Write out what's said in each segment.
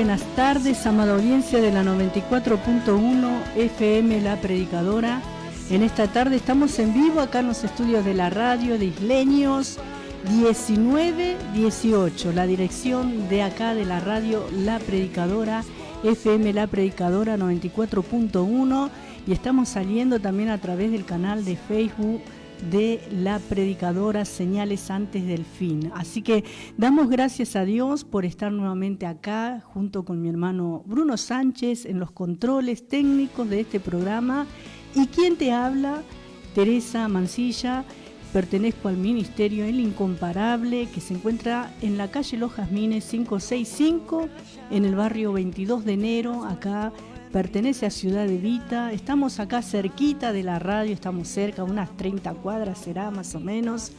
buenas tardes, amada audiencia de la 94.1 FM La Predicadora. En esta tarde estamos en vivo acá en los estudios de la radio de Isleños 1918, la dirección de acá de la radio La Predicadora, FM La Predicadora 94.1, y estamos saliendo también a través del canal de Facebook de La Predicadora, Señales Antes del Fin. Así que damos gracias a Dios por estar nuevamente acá junto con mi hermano Bruno Sánchez en los controles técnicos de este programa. Y quien te habla, Teresa Mancilla. Pertenezco al Ministerio El Incomparable, que se encuentra en la calle Los Jazmines 565, en el barrio 22 de enero, acá. Pertenece a Ciudad Evita. Estamos acá cerquita de la radio, estamos cerca, unas 30 cuadras será más o menos.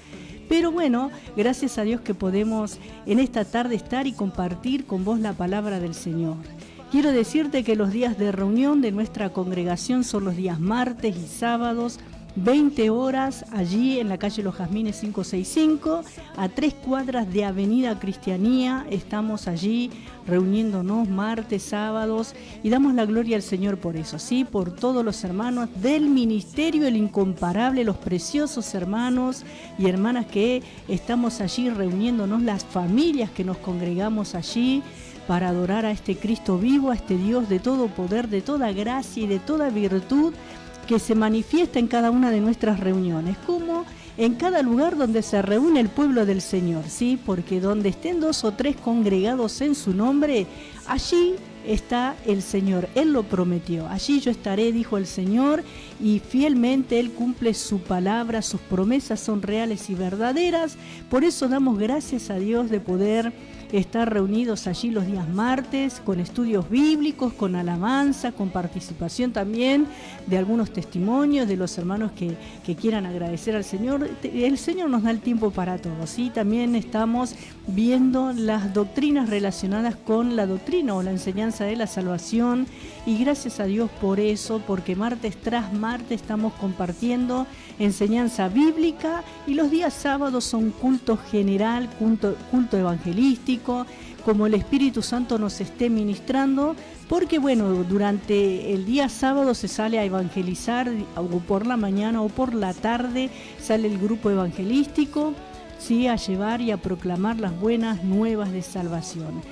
Pero bueno, gracias a Dios que podemos en esta tarde estar y compartir con vos la palabra del Señor. Quiero decirte que los días de reunión de nuestra congregación son los días martes y sábados, 20 horas, allí en la calle Los Jazmines 565, a 3 cuadras de Avenida Cristianía. Estamos allí reuniéndonos martes, sábados, y damos la gloria al Señor por eso, ¿sí? Por todos los hermanos del Ministerio El Incomparable, los preciosos hermanos y hermanas que estamos allí reuniéndonos, las familias que nos congregamos allí para adorar a este Cristo vivo, a este Dios de todo poder, de toda gracia y de toda virtud, que se manifiesta en cada una de nuestras reuniones, como en cada lugar donde se reúne el pueblo del Señor, ¿sí? Porque donde estén 2 o 3 congregados en su nombre, allí está el Señor. Él lo prometió. Allí yo estaré, dijo el Señor, y fielmente Él cumple su palabra, sus promesas son reales y verdaderas. Por eso damos gracias a Dios de poder estar reunidos allí los días martes, con estudios bíblicos, con alabanza, con participación también de algunos testimonios de los hermanos que quieran agradecer al Señor. El Señor nos da el tiempo para todo, ¿sí? También estamos viendo las doctrinas relacionadas con la doctrina o la enseñanza de la salvación, y gracias a Dios por eso, porque martes tras martes estamos compartiendo enseñanza bíblica, y los días sábados son culto general, culto evangelístico, como el Espíritu Santo nos esté ministrando, porque bueno, durante el día sábado se sale a evangelizar, o por la mañana o por la tarde sale el grupo evangelístico, sí, a llevar y a proclamar las buenas nuevas de salvación.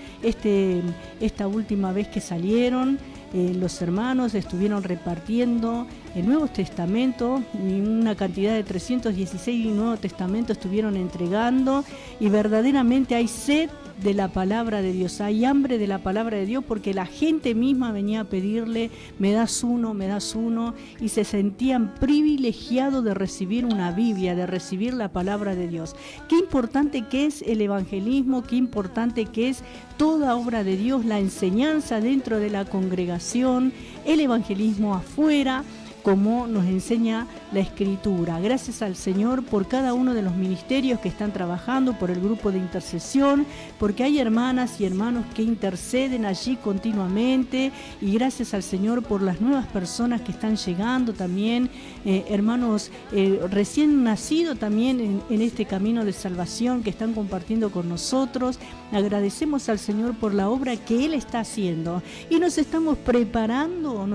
Esta última vez que salieron, los hermanos estuvieron repartiendo el Nuevo Testamento, y una cantidad de 316 Nuevo Testamento estuvieron entregando, y verdaderamente hay sed de la palabra de Dios, hay hambre de la palabra de Dios, porque la gente misma venía a pedirle, me das uno, y se sentían privilegiados de recibir una Biblia, de recibir la palabra de Dios. Qué importante que es el evangelismo, qué importante que es toda obra de Dios, la enseñanza dentro de la congregación, el evangelismo afuera, como nos enseña la Escritura. Gracias al Señor por cada uno de los ministerios que están trabajando, por el grupo de intercesión, porque hay hermanas y hermanos que interceden allí continuamente, y gracias al Señor por las nuevas personas que están llegando también, hermanos recién nacidos también en este camino de salvación que están compartiendo con nosotros. Agradecemos al Señor por la obra que Él está haciendo, y nos estamos preparando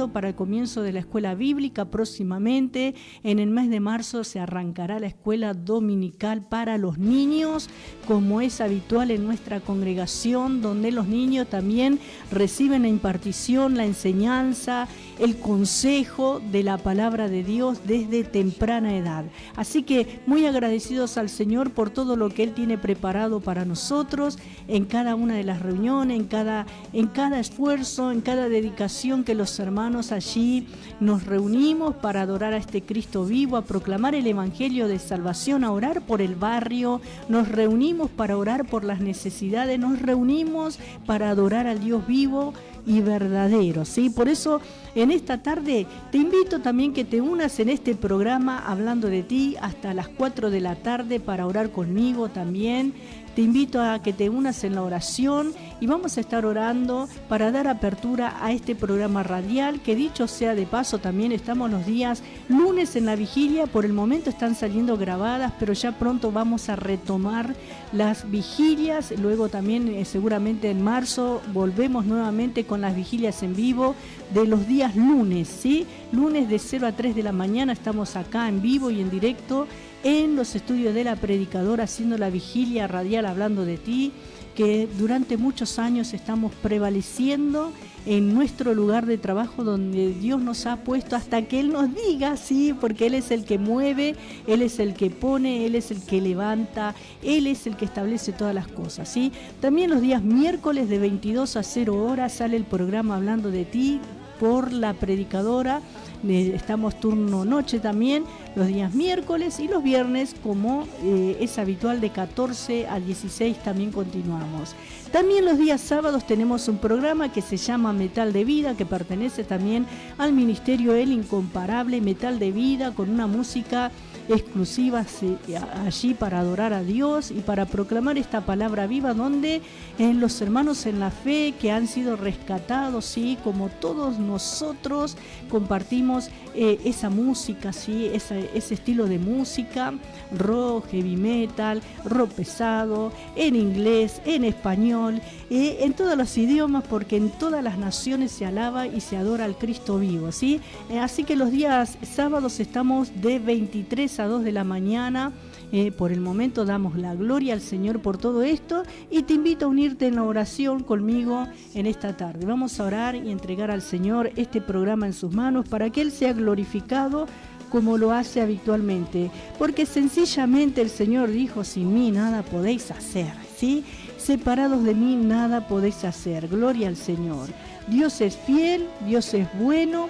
para el comienzo de la escuela bíblica. Próximamente, en el mes de marzo, se arrancará la escuela dominical para los niños, como es habitual en nuestra congregación, donde los niños también reciben la impartición, la enseñanza, el consejo de la palabra de Dios desde temprana edad. Así que muy agradecidos al Señor por todo lo que Él tiene preparado para nosotros en cada una de las reuniones, en cada esfuerzo, en cada dedicación que los hermanos allí nos reunimos para adorar a este Cristo vivo, a proclamar el Evangelio de salvación, a orar por el barrio, nos reunimos para orar por las necesidades, nos reunimos para adorar al Dios vivo, y verdadero, ¿sí? Por eso en esta tarde te invito también que te unas en este programa Hablando de Ti hasta las 4 de la tarde para orar conmigo también. Te invito a que te unas en la oración y vamos a estar orando para dar apertura a este programa radial, que dicho sea de paso también estamos los días lunes en la vigilia. Por el momento están saliendo grabadas, pero ya pronto vamos a retomar las vigilias. Luego también seguramente en marzo volvemos nuevamente con las vigilias en vivo de los días lunes, ¿sí? Lunes de 0 a 3 de la mañana estamos acá en vivo y en directo en los estudios de La Predicadora haciendo la vigilia radial Hablando de Ti, que durante muchos años estamos prevaleciendo en nuestro lugar de trabajo donde Dios nos ha puesto hasta que Él nos diga, sí, porque Él es el que mueve, Él es el que pone, Él es el que levanta, Él es el que establece todas las cosas, ¿sí? También los días miércoles de 22 a 0 horas sale el programa Hablando de Ti por La Predicadora. Estamos turno noche también los días miércoles, y los viernes, como es habitual, de 14 a 16 también continuamos. También los días sábados tenemos un programa que se llama Metal de Vida, que pertenece también al Ministerio El Incomparable Metal de Vida, con una música exclusiva allí para adorar a Dios y para proclamar esta palabra viva, donde los hermanos en la fe que han sido rescatados, ¿sí? Como todos nosotros compartimos esa música, ¿sí? Ese estilo de música, rock, heavy metal, rock pesado, en inglés, en español, en todos los idiomas, porque en todas las naciones se alaba y se adora al Cristo vivo, ¿sí? Así que los días sábados estamos de 23 a 2 de la mañana. Por el momento damos la gloria al Señor por todo esto y te invito a unirte en la oración conmigo en esta tarde. Vamos a orar y entregar al Señor este programa en sus manos para que Él sea glorificado como lo hace habitualmente, porque sencillamente el Señor dijo: sin mí nada podéis hacer, ¿sí? Separados de mí nada podéis hacer. Gloria al Señor. Dios es fiel, Dios es bueno,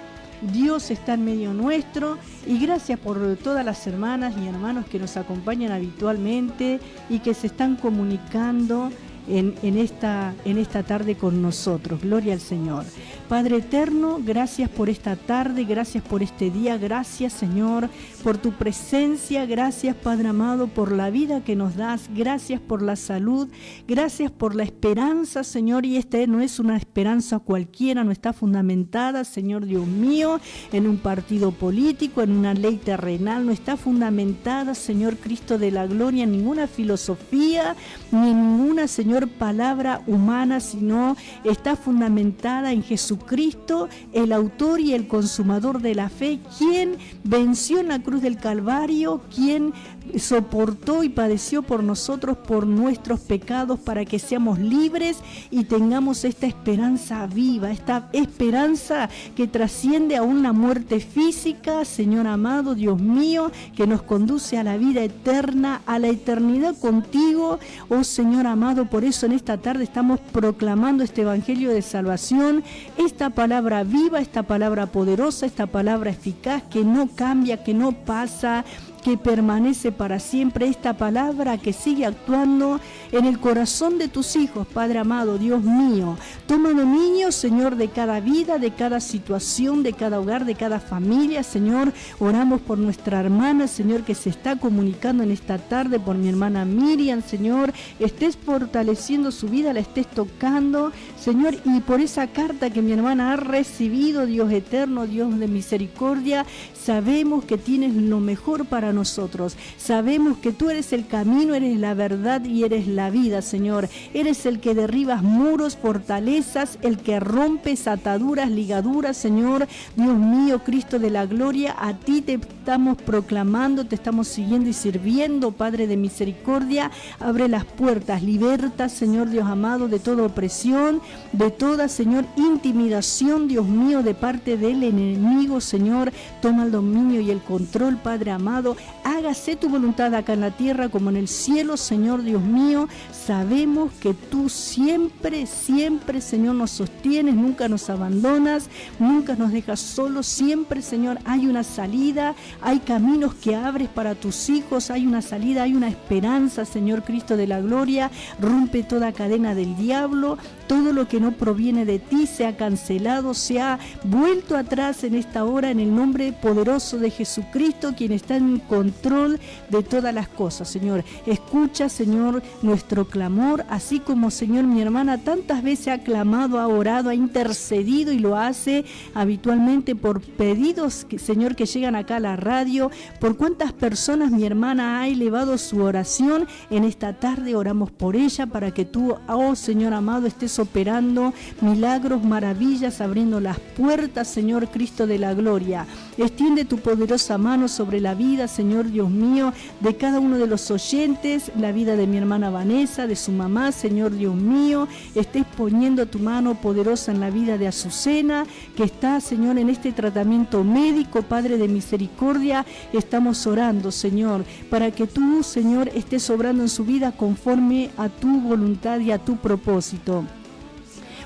Dios está en medio nuestro, y gracias por todas las hermanas y hermanos que nos acompañan habitualmente y que se están comunicando en esta tarde con nosotros. Gloria al Señor. Padre eterno, gracias por esta tarde, gracias por este día, gracias Señor por tu presencia, gracias Padre amado por la vida que nos das, gracias por la salud, gracias por la esperanza, Señor, y esta no es una esperanza cualquiera, no está fundamentada, Señor Dios mío, en un partido político, en una ley terrenal, no está fundamentada, Señor Cristo de la gloria, en ninguna filosofía, ni en ninguna, Señor, palabra humana, sino está fundamentada en Jesucristo, el autor y el consumador de la fe, quien venció en la cruz del Calvario, quien soportó y padeció por nosotros, por nuestros pecados, para que seamos libres y tengamos esta esperanza viva, esta esperanza que trasciende a una muerte física, Señor amado, Dios mío, que nos conduce a la vida eterna, a la eternidad contigo, oh Señor amado. Por eso en esta tarde estamos proclamando este evangelio de salvación, esta palabra viva, esta palabra poderosa, esta palabra eficaz, que no cambia, que no pasa, que permanece para siempre, esta palabra que sigue actuando en el corazón de tus hijos, Padre amado, Dios mío. Toma dominio, Señor, de cada vida, de cada situación, de cada hogar, de cada familia, Señor. Oramos por nuestra hermana, Señor, que se está comunicando en esta tarde, por mi hermana Miriam, Señor. Estés fortaleciendo su vida, la estés tocando, Señor, y por esa carta que mi hermana ha recibido, Dios eterno, Dios de misericordia, sabemos que tienes lo mejor para nosotros. Sabemos que tú eres el camino, eres la verdad y eres la vida, Señor. Eres el que derribas muros, fortalezas, el que rompes ataduras, ligaduras, Señor. Dios mío, Cristo de la gloria, a ti te estamos proclamando, te estamos siguiendo y sirviendo, Padre de misericordia. Abre las puertas, liberta, Señor Dios amado, de toda opresión, de toda, Señor, intimidación, Dios mío, de parte del enemigo, Señor. Toma el dominio y el control, Padre amado, hágase tu voluntad acá en la tierra como en el cielo, Señor Dios mío. Sabemos que tú siempre, siempre, Señor, nos sostienes, nunca nos abandonas, nunca nos dejas solos, siempre, Señor, hay una salida, hay caminos que abres para tus hijos, hay una salida, hay una esperanza, Señor Cristo de la gloria. Rompe toda cadena del diablo, todo lo que no proviene de ti sea cancelado, sea vuelto atrás en esta hora, en el nombre poderoso de Jesucristo, quien está en control de todas las cosas, Señor. Escucha, Señor, nuestro clamor, así como, Señor, mi hermana tantas veces ha clamado, ha orado, ha intercedido y lo hace habitualmente por pedidos, Señor, que llegan acá a la radio, por cuántas personas mi hermana ha elevado su oración. En esta tarde oramos por ella para que tú, oh Señor amado, estés operando milagros, maravillas, abriendo las puertas, Señor Cristo de la gloria. Extiende tu poderosa mano sobre la vida, Señor Dios mío, de cada uno de los oyentes, la vida de mi hermana Vanessa, de su mamá, Señor Dios mío. Estés poniendo tu mano poderosa en la vida de Azucena, que está, Señor, en este tratamiento médico, Padre de misericordia. Estamos orando, Señor, para que tú, Señor, estés obrando en su vida conforme a tu voluntad y a tu propósito.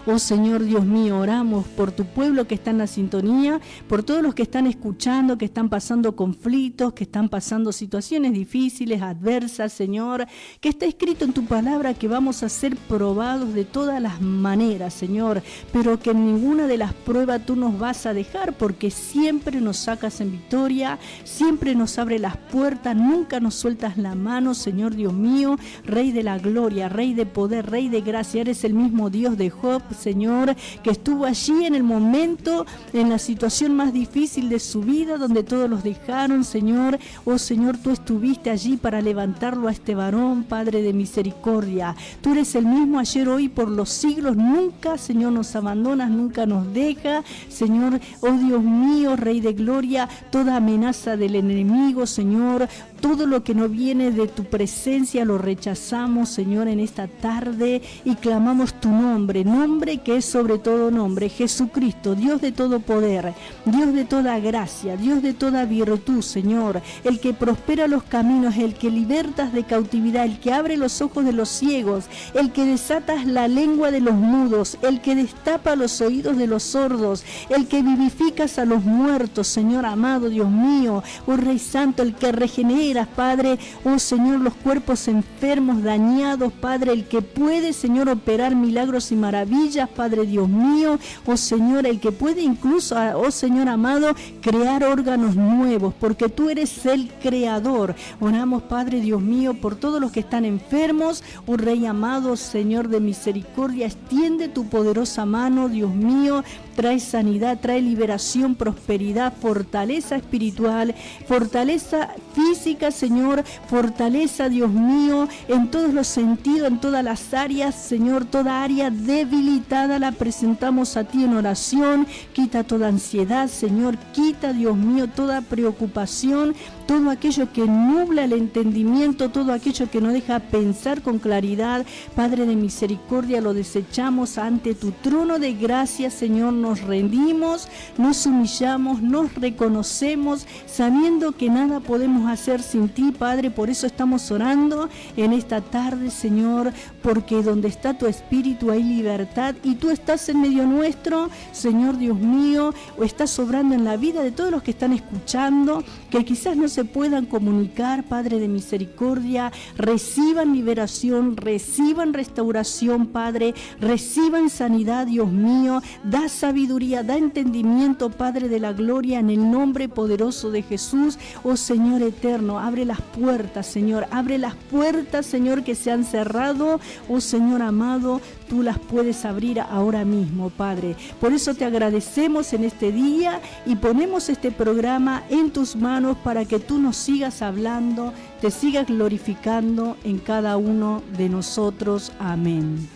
Oh Señor Dios mío, oramos por tu pueblo que está en la sintonía, por todos los que están escuchando, que están pasando conflictos, que están pasando situaciones difíciles, adversas, Señor, que está escrito en tu palabra que vamos a ser probados de todas las maneras, Señor, pero que en ninguna de las pruebas tú nos vas a dejar, porque siempre nos sacas en victoria, siempre nos abre las puertas, nunca nos sueltas la mano, Señor Dios mío, Rey de la gloria, Rey de poder, Rey de gracia. Eres el mismo Dios de Job, Señor, que estuvo allí en el momento, en la situación más difícil de su vida, donde todos los dejaron, Señor. Oh Señor, tú estuviste allí para levantarlo a este varón, Padre de misericordia. Tú eres el mismo ayer, hoy, por los siglos. Nunca, Señor, nos abandonas, nunca nos deja, Señor. Oh Dios mío, Rey de gloria, toda amenaza del enemigo, Señor, todo lo que no viene de tu presencia lo rechazamos, Señor, en esta tarde, y clamamos tu nombre que es sobre todo nombre, Jesucristo, Dios de todo poder, Dios de toda gracia, Dios de toda virtud, Señor, el que prospera los caminos, el que libertas de cautividad, el que abre los ojos de los ciegos, el que desatas la lengua de los mudos, el que destapa los oídos de los sordos, el que vivificas a los muertos, Señor amado, Dios mío, oh Rey Santo, el que regeneras, Padre, oh Señor, los cuerpos enfermos, dañados, Padre, el que puede, Señor, operar milagros y maravillas, Padre Dios mío, oh Señor, el que puede incluso, oh Señor amado, crear órganos nuevos, porque tú eres el creador. Oramos, Padre Dios mío, por todos los que están enfermos, oh Rey amado, Señor de misericordia, extiende tu poderosa mano, Dios mío, trae sanidad, trae liberación, prosperidad, fortaleza espiritual, fortaleza física, Señor, fortaleza, Dios mío, en todos los sentidos, en todas las áreas, Señor, toda área debilitada la presentamos a ti en oración. Quita toda ansiedad, Señor, quita, Dios mío, toda preocupación, todo aquello que nubla el entendimiento, todo aquello que no deja pensar con claridad. Padre de misericordia, lo desechamos ante tu trono de gracia, Señor, nos rendimos, nos humillamos, nos reconocemos, sabiendo que nada podemos hacer sin ti, Padre. Por eso estamos orando en esta tarde, Señor, porque donde está tu Espíritu hay libertad, y tú estás en medio nuestro, Señor Dios mío, o estás obrando en la vida de todos los que están escuchando, que quizás no se puedan comunicar, Padre de misericordia. Reciban liberación, reciban restauración, Padre, reciban sanidad, Dios mío. Da sabiduría, da entendimiento, Padre de la gloria, en el nombre poderoso de Jesús. Oh Señor eterno, abre las puertas, Señor, abre las puertas, Señor, que se han cerrado. Oh Señor amado, tú las puedes abrir ahora mismo, Padre. Por eso te agradecemos en este día y ponemos este programa en tus manos para que tú nos sigas hablando, te sigas glorificando en cada uno de nosotros. Amén.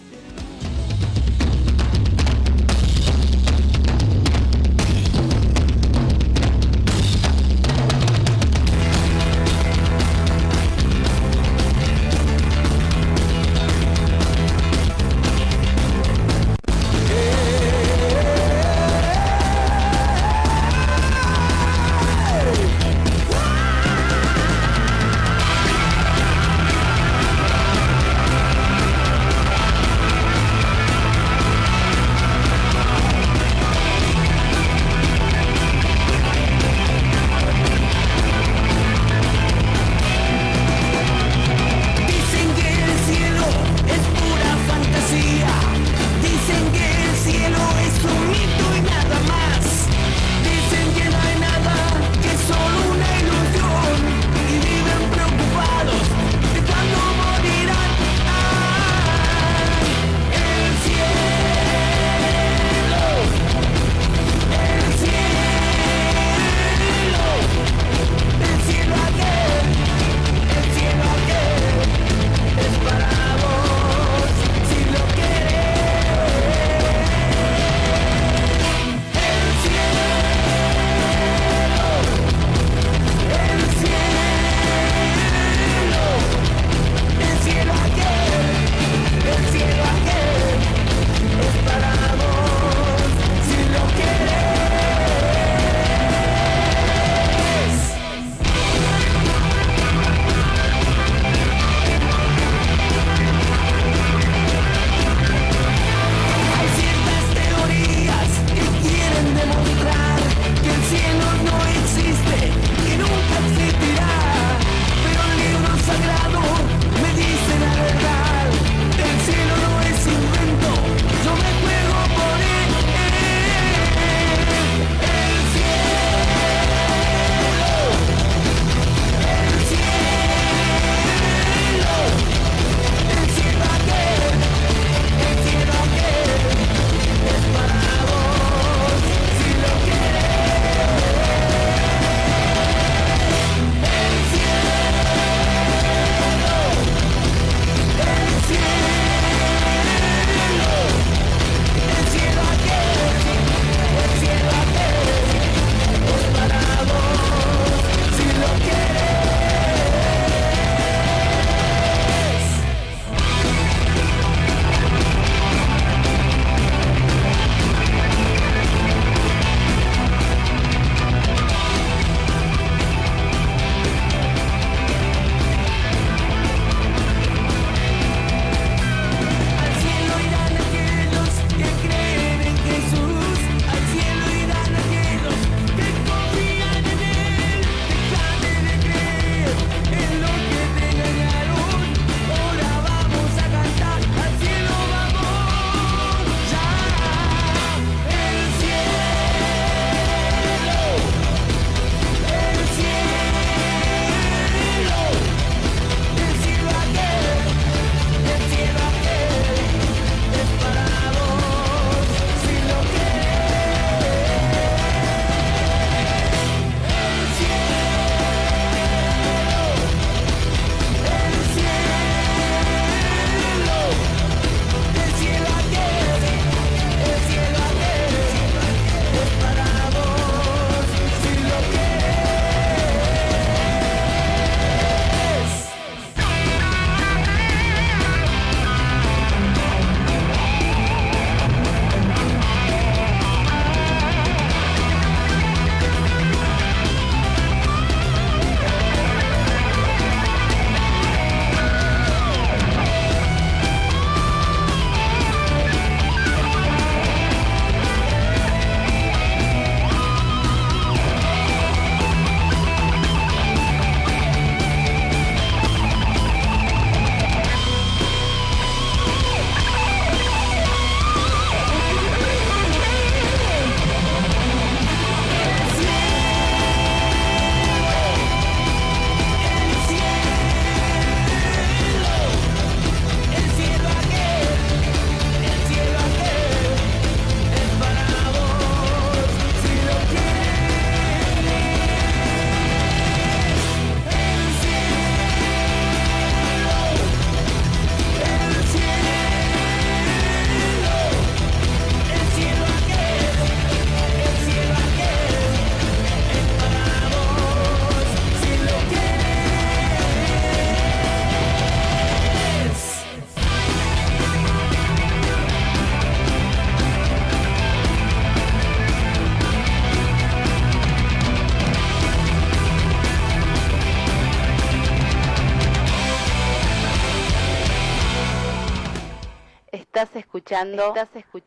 Estás escuchando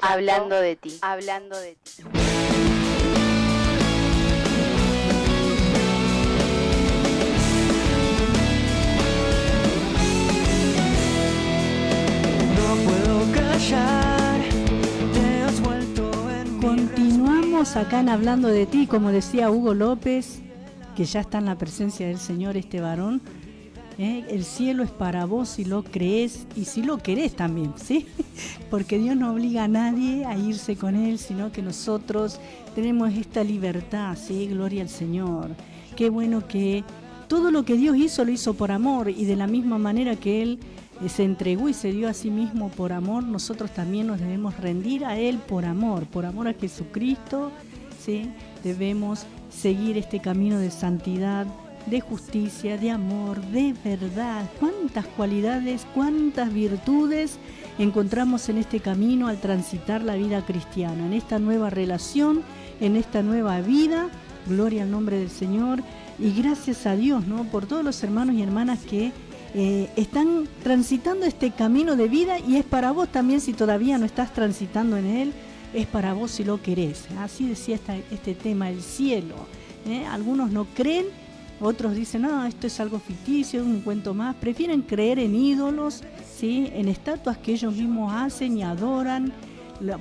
Hablando de ti. Continuamos acá en Hablando de ti, como decía Hugo López, que ya está en la presencia del Señor este varón. El cielo es para vos si lo crees y si lo querés también, ¿sí? Porque Dios no obliga a nadie a irse con Él, sino que nosotros tenemos esta libertad, ¿sí? Gloria al Señor. Qué bueno que todo lo que Dios hizo, lo hizo por amor, y de la misma manera que Él se entregó y se dio a sí mismo por amor, nosotros también nos debemos rendir a Él por amor a Jesucristo, ¿sí? Debemos seguir este camino de santidad, de justicia, de amor, de verdad. Cuántas cualidades, cuántas virtudes encontramos en este camino al transitar la vida cristiana, en esta nueva relación, en esta nueva vida. Gloria al nombre del Señor, y gracias a Dios, ¿no?, por todos los hermanos y hermanas que están transitando este camino de vida, y es para vos también si todavía no estás transitando en él, es para vos si lo querés. Así decía este tema, el cielo. Algunos no creen, otros dicen, no, esto es algo ficticio, un cuento más. Prefieren creer en ídolos, ¿sí?, en estatuas que ellos mismos hacen y adoran,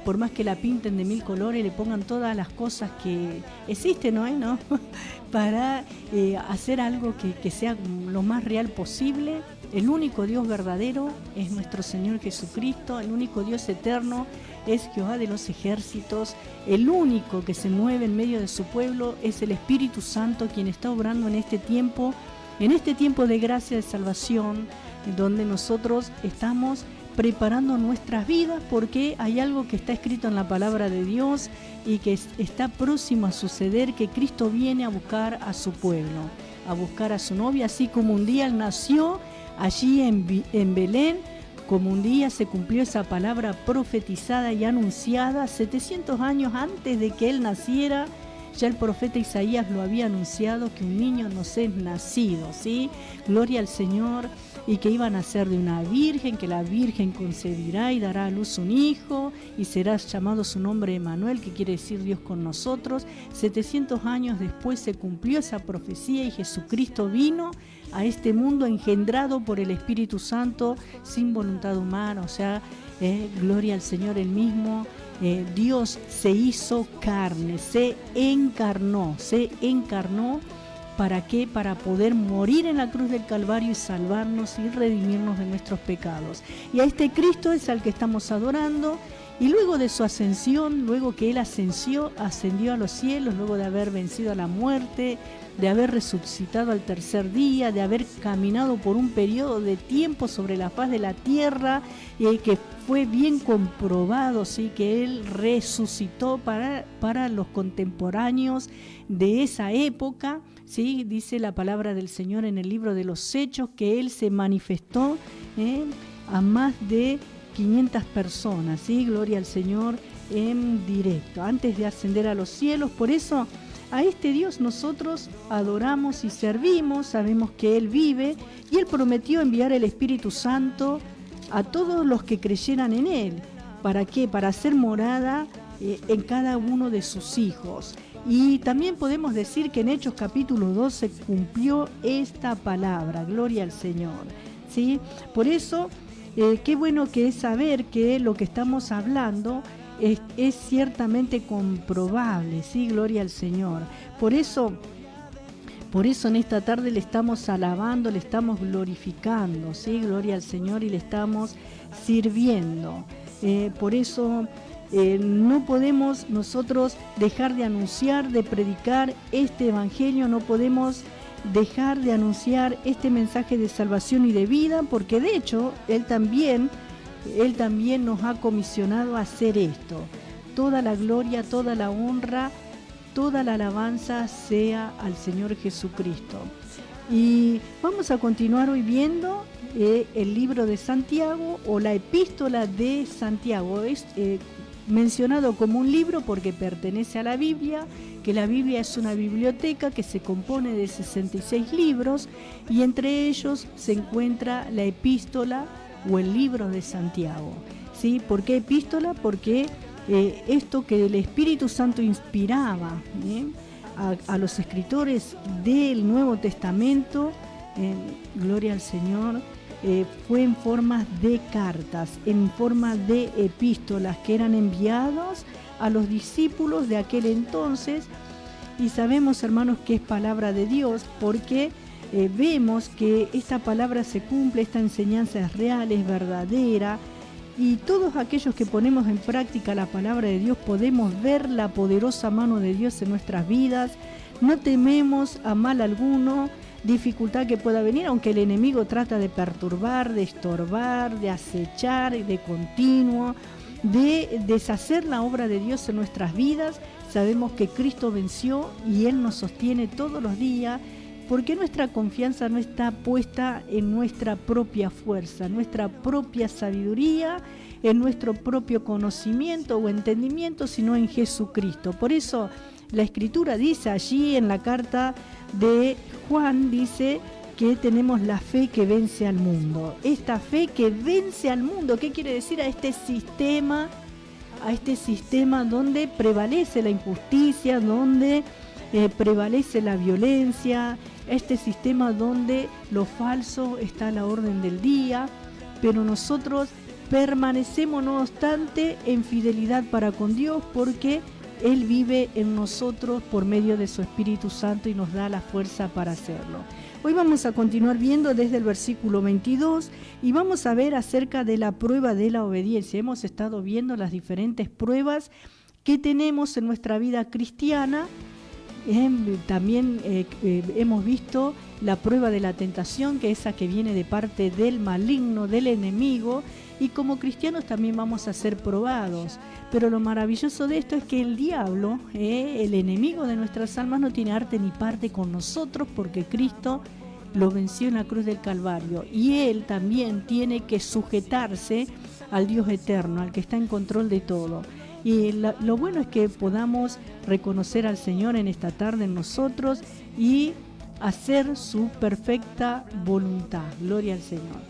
por más que la pinten de 1000 colores y le pongan todas las cosas que existen hoy, ¿no? Para hacer algo que sea lo más real posible. El único Dios verdadero es nuestro Señor Jesucristo, el único Dios eterno es Jehová de los ejércitos, el único que se mueve en medio de su pueblo es el Espíritu Santo, quien está obrando en este tiempo de gracia, de salvación, donde nosotros estamos preparando nuestras vidas, porque hay algo que está escrito en la palabra de Dios y que está próximo a suceder, que Cristo viene a buscar a su pueblo, a buscar a su novia, así como un día Él nació allí en Belén, como un día se cumplió esa palabra profetizada y anunciada 700 años antes de que Él naciera. Ya el profeta Isaías lo había anunciado, que un niño nos es nacido, ¿sí? Gloria al Señor. Y que iba a nacer de una virgen, que la virgen concebirá y dará a luz un hijo, y será llamado su nombre Emmanuel, que quiere decir Dios con nosotros. 700 años después se cumplió esa profecía y Jesucristo vino a este mundo engendrado por el Espíritu Santo, sin voluntad humana, o sea, gloria al Señor, el mismo Dios se hizo carne, se encarnó. ¿Para qué? Para poder morir en la cruz del Calvario y salvarnos y redimirnos de nuestros pecados. Y a este Cristo es al que estamos adorando, y luego de su ascensión, luego que Él ascendió a los cielos, luego de haber vencido a la muerte, de haber resucitado al tercer día, de haber caminado por un periodo de tiempo sobre la faz de la tierra, que fue bien comprobado, ¿sí?, que Él resucitó para los contemporáneos de esa época. Sí, dice la palabra del Señor en el libro de los Hechos que Él se manifestó a más de 500 personas, ¿sí? Gloria al Señor, en directo, antes de ascender a los cielos. Por eso a este Dios nosotros adoramos y servimos, sabemos que Él vive, y Él prometió enviar el Espíritu Santo a todos los que creyeran en Él. ¿Para qué? Para hacer morada en cada uno de sus hijos. Y también podemos decir que en Hechos capítulo 2 se cumplió esta palabra, gloria al Señor, ¿sí? Por eso, qué bueno que es saber que lo que estamos hablando es ciertamente comprobable, ¿sí? Gloria al Señor. Por eso en esta tarde le estamos alabando, le estamos glorificando, ¿sí? Gloria al Señor, y le estamos sirviendo. Por eso no podemos nosotros dejar de anunciar, de predicar este evangelio, no podemos dejar de anunciar este mensaje de salvación y de vida, porque de hecho Él también nos ha comisionado a hacer esto. Toda la gloria, toda la honra, toda la alabanza sea al Señor Jesucristo. Y vamos a continuar hoy viendo el libro de Santiago, o la epístola de Santiago. Es mencionado como un libro porque pertenece a la Biblia, que la Biblia es una biblioteca que se compone de 66 libros, y entre ellos se encuentra la epístola o el libro de Santiago. ¿sí? ¿Por qué epístola? Porque esto que el Espíritu Santo inspiraba a los escritores del Nuevo Testamento, gloria al Señor, fue en forma de cartas, en forma de epístolas que eran enviados a los discípulos de aquel entonces. Y sabemos, hermanos, que es palabra de Dios, porque vemos que esta palabra se cumple, esta enseñanza es real, es verdadera, y todos aquellos que ponemos en práctica la palabra de Dios podemos ver la poderosa mano de Dios en nuestras vidas. No tememos a mal alguno, dificultad que pueda venir, aunque el enemigo trata de perturbar, de estorbar, de acechar, de continuo, de deshacer la obra de Dios en nuestras vidas. Sabemos que Cristo venció y Él nos sostiene todos los días, porque nuestra confianza no está puesta en nuestra propia fuerza, nuestra propia sabiduría, en nuestro propio conocimiento o entendimiento, sino en Jesucristo. Por eso la Escritura dice allí en la carta de Juan, dice que tenemos la fe que vence al mundo. Esta fe que vence al mundo, ¿qué quiere decir? A este sistema donde prevalece la injusticia, donde prevalece la violencia, este sistema donde lo falso está a la orden del día, pero nosotros permanecemos no obstante en fidelidad para con Dios, porque Él vive en nosotros por medio de su Espíritu Santo y nos da la fuerza para hacerlo. Hoy vamos a continuar viendo desde el versículo 22 y vamos a ver acerca de la prueba de la obediencia. Hemos estado viendo las diferentes pruebas que tenemos en nuestra vida cristiana. También hemos visto la prueba de la tentación, que es esa que viene de parte del maligno, del enemigo, y como cristianos también vamos a ser probados. Pero lo maravilloso de esto es que el diablo, el enemigo de nuestras almas, no tiene arte ni parte con nosotros, porque Cristo lo venció en la cruz del Calvario, y Él también tiene que sujetarse al Dios eterno, al que está en control de todo. Y lo bueno es que podamos reconocer al Señor en esta tarde en nosotros y hacer su perfecta voluntad. Gloria al Señor.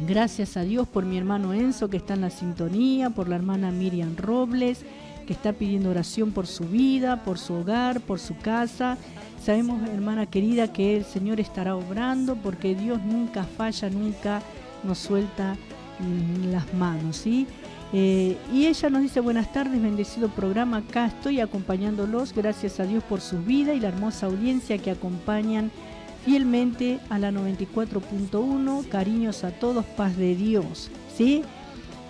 Gracias a Dios por mi hermano Enzo, que está en la sintonía, por la hermana Miriam Robles, que está pidiendo oración por su vida, por su hogar, por su casa. Sabemos, hermana querida, que el Señor estará obrando, porque Dios nunca falla, nunca nos suelta las manos, ¿sí? Y ella nos dice: buenas tardes, bendecido programa, acá estoy acompañándolos, gracias a Dios por su vida y la hermosa audiencia que acompañan fielmente a la 94.1, cariños a todos, paz de Dios, ¿sí?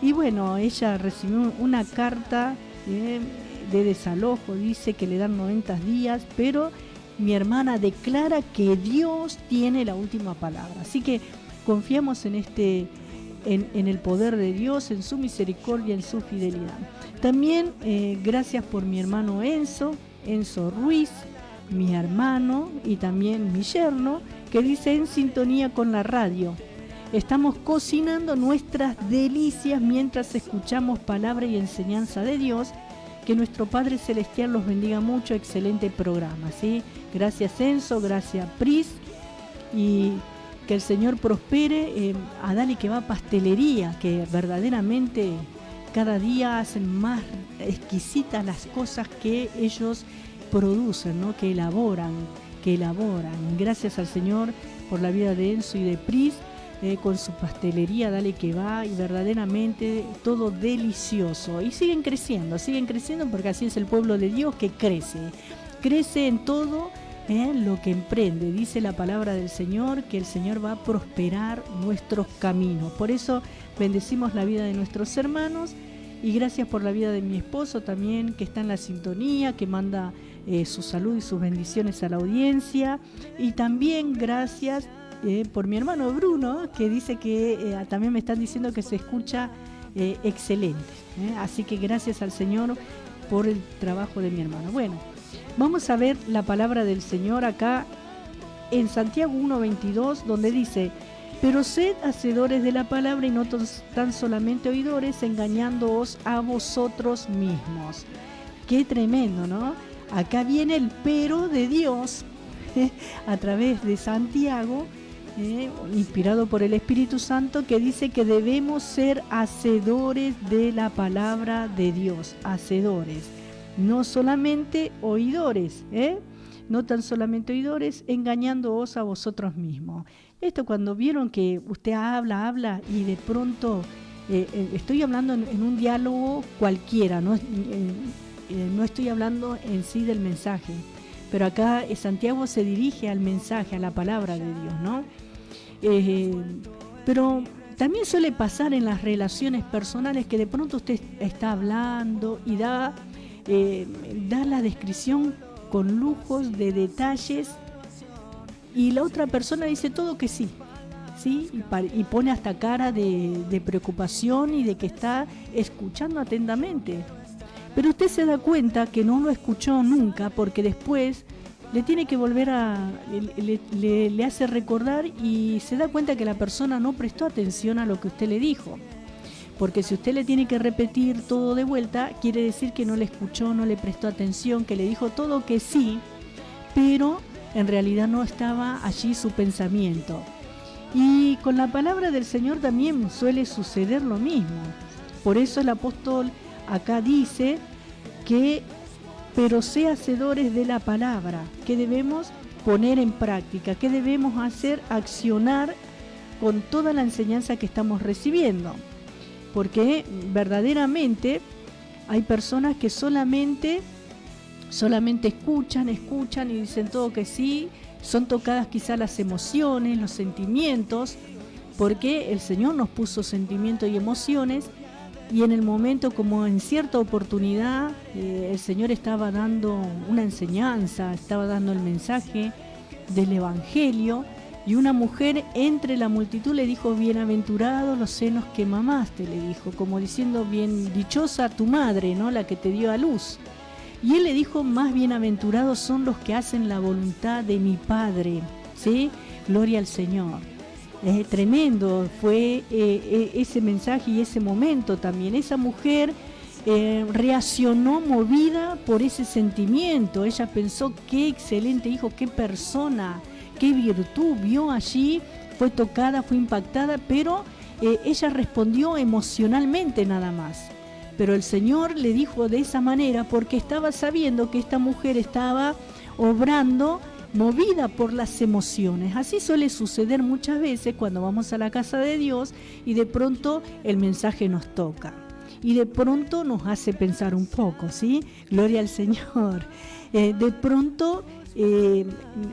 Y bueno, ella recibió una carta de desalojo, dice que le dan 90 días, pero mi hermana declara que Dios tiene la última palabra, así que confiamos en en el poder de Dios, en su misericordia, en su fidelidad. También gracias por mi hermano Enzo Ruiz, mi hermano y también mi yerno, que dice: en sintonía con la radio. Estamos cocinando nuestras delicias mientras escuchamos palabra y enseñanza de Dios. Que nuestro Padre Celestial los bendiga mucho. Excelente programa, ¿sí? Gracias Enzo, gracias Pris, y que el Señor prospere a Dale que va pastelería, que verdaderamente cada día hacen más exquisitas las cosas que ellos producen, ¿no? que elaboran. Gracias al Señor por la vida de Enzo y de Pris, con su pastelería Dale que va, y verdaderamente todo delicioso. Y siguen creciendo porque así es el pueblo de Dios, que crece en todo lo que emprende. Dice la palabra del Señor que el Señor va a prosperar nuestros caminos. Por eso bendecimos la vida de nuestros hermanos, y gracias por la vida de mi esposo también, que está en la sintonía, que manda su salud y sus bendiciones a la audiencia. Y también gracias por mi hermano Bruno, que dice que también me están diciendo que se escucha excelente. Así que gracias al Señor por el trabajo de mi hermano. Bueno, vamos a ver la palabra del Señor acá en Santiago 1:22, donde dice: pero sed hacedores de la palabra y no tan solamente oidores, engañándoos a vosotros mismos. Qué tremendo, ¿no? Acá viene el pero de Dios a través de Santiago, inspirado por el Espíritu Santo, que dice que debemos ser hacedores de la palabra de Dios, hacedores, no solamente oidores, no tan solamente oidores, engañándoos a vosotros mismos. Esto cuando vieron que usted habla y de pronto, estoy hablando en un diálogo cualquiera, no estoy hablando en sí del mensaje, pero acá Santiago se dirige al mensaje, a la palabra de Dios, ¿no? Pero también suele pasar en las relaciones personales que de pronto usted está hablando y da la descripción con lujos de detalles y la otra persona dice todo que sí, ¿sí? Y pone hasta cara de preocupación y de que está escuchando atentamente. Pero usted se da cuenta que no lo escuchó nunca, porque después le tiene que volver le hace recordar y se da cuenta que la persona no prestó atención a lo que usted le dijo. Porque si usted le tiene que repetir todo de vuelta, quiere decir que no le escuchó, no le prestó atención, que le dijo todo que sí, pero en realidad no estaba allí su pensamiento. Y con la palabra del Señor también suele suceder lo mismo. Por eso el apóstol acá dice que, pero sé hacedores de la palabra, que debemos poner en práctica, que debemos hacer, accionar con toda la enseñanza que estamos recibiendo. Porque verdaderamente hay personas que solamente escuchan y dicen todo que sí, son tocadas quizás las emociones, los sentimientos, porque el Señor nos puso sentimientos y emociones. Y en el momento, como en cierta oportunidad, el Señor estaba dando una enseñanza, estaba dando el mensaje del Evangelio, y una mujer entre la multitud le dijo: bienaventurados los senos que mamaste, le dijo, como diciendo, bien dichosa tu madre, ¿no?, la que te dio a luz. Y él le dijo: más bienaventurados son los que hacen la voluntad de mi Padre, ¿sí? Gloria al Señor. Tremendo fue ese mensaje y ese momento también. Esa mujer reaccionó movida por ese sentimiento. Ella pensó: qué excelente hijo, qué persona, qué virtud vio allí. Fue tocada, fue impactada, pero ella respondió emocionalmente nada más. Pero el Señor le dijo de esa manera porque estaba sabiendo que esta mujer estaba obrando movida por las emociones. Así suele suceder muchas veces cuando vamos a la casa de Dios y de pronto el mensaje nos toca y de pronto nos hace pensar un poco, ¿sí? Gloria al Señor. De pronto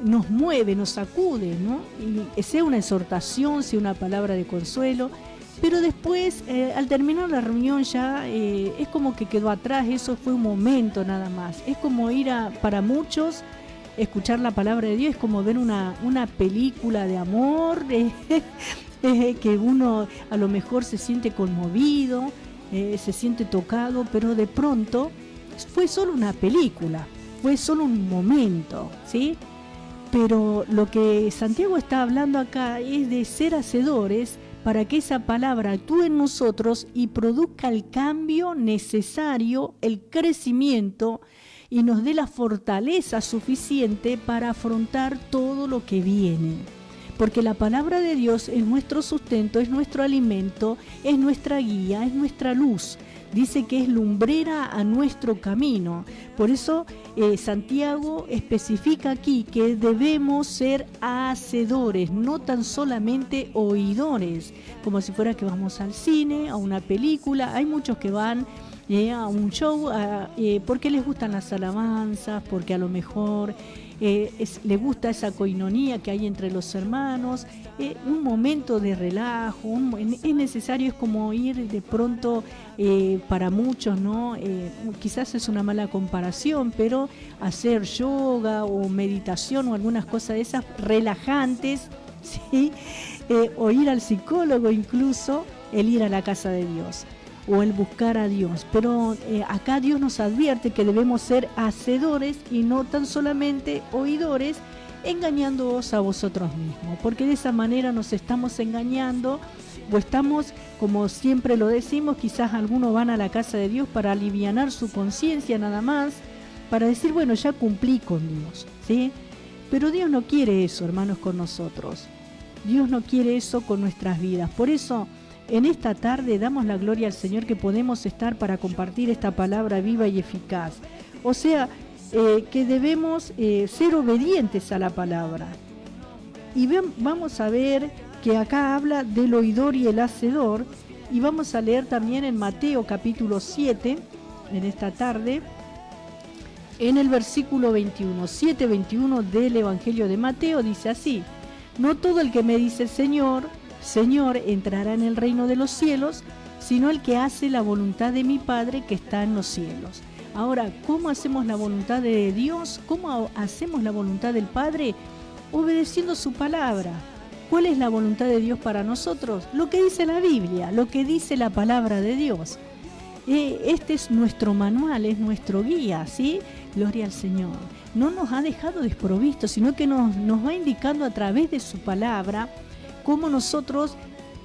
nos mueve, nos sacude, ¿no? Y sea una exhortación, sea una palabra de consuelo, pero después al terminar la reunión ya es como que quedó atrás. Eso fue un momento nada más. Es como para muchos, escuchar la palabra de Dios es como ver una película de amor, que uno a lo mejor se siente conmovido, se siente tocado, pero de pronto fue solo una película, fue solo un momento, ¿sí? Pero lo que Santiago está hablando acá es de ser hacedores para que esa palabra actúe en nosotros y produzca el cambio necesario, el crecimiento, y nos dé la fortaleza suficiente para afrontar todo lo que viene. Porque la palabra de Dios es nuestro sustento, es nuestro alimento, es nuestra guía, es nuestra luz. Dice que es lumbrera a nuestro camino. Por eso Santiago especifica aquí que debemos ser hacedores, no tan solamente oidores, como si fuera que vamos al cine, a una película. Hay muchos que van a un show porque les gustan las alabanzas, porque a lo mejor les gusta esa coinonía que hay entre los hermanos, un momento de relajo, es necesario, es como ir de pronto para muchos, ¿no? Quizás es una mala comparación, pero hacer yoga o meditación o algunas cosas de esas relajantes, ¿sí? O ir al psicólogo, incluso el ir a la casa de Dios o el buscar a Dios. Pero acá Dios nos advierte que debemos ser hacedores y no tan solamente oidores, engañándoos a vosotros mismos, porque de esa manera nos estamos engañando, o estamos, como siempre lo decimos, quizás algunos van a la casa de Dios para alivianar su conciencia nada más, para decir, bueno, ya cumplí con Dios, ¿sí? Pero Dios no quiere eso, hermanos, con nosotros. Dios no quiere eso con nuestras vidas. Por eso, en esta tarde damos la gloria al Señor que podemos estar para compartir esta palabra viva y eficaz. O sea, que debemos ser obedientes a la palabra. Y vamos a ver que acá habla del oidor y el hacedor, y vamos a leer también en Mateo capítulo 7, en esta tarde, en el versículo 21, 7:21 del Evangelio de Mateo, dice así: no todo el que me dice Señor, Señor, entrará en el reino de los cielos, sino el que hace la voluntad de mi Padre que está en los cielos. Ahora, ¿cómo hacemos la voluntad de Dios? ¿Cómo hacemos la voluntad del Padre? Obedeciendo su palabra. ¿Cuál es la voluntad de Dios para nosotros? Lo que dice la Biblia, lo que dice la palabra de Dios. Este es nuestro manual, es nuestro guía, ¿sí? Gloria al Señor. No nos ha dejado desprovistos, sino que nos va indicando a través de su palabra cómo nosotros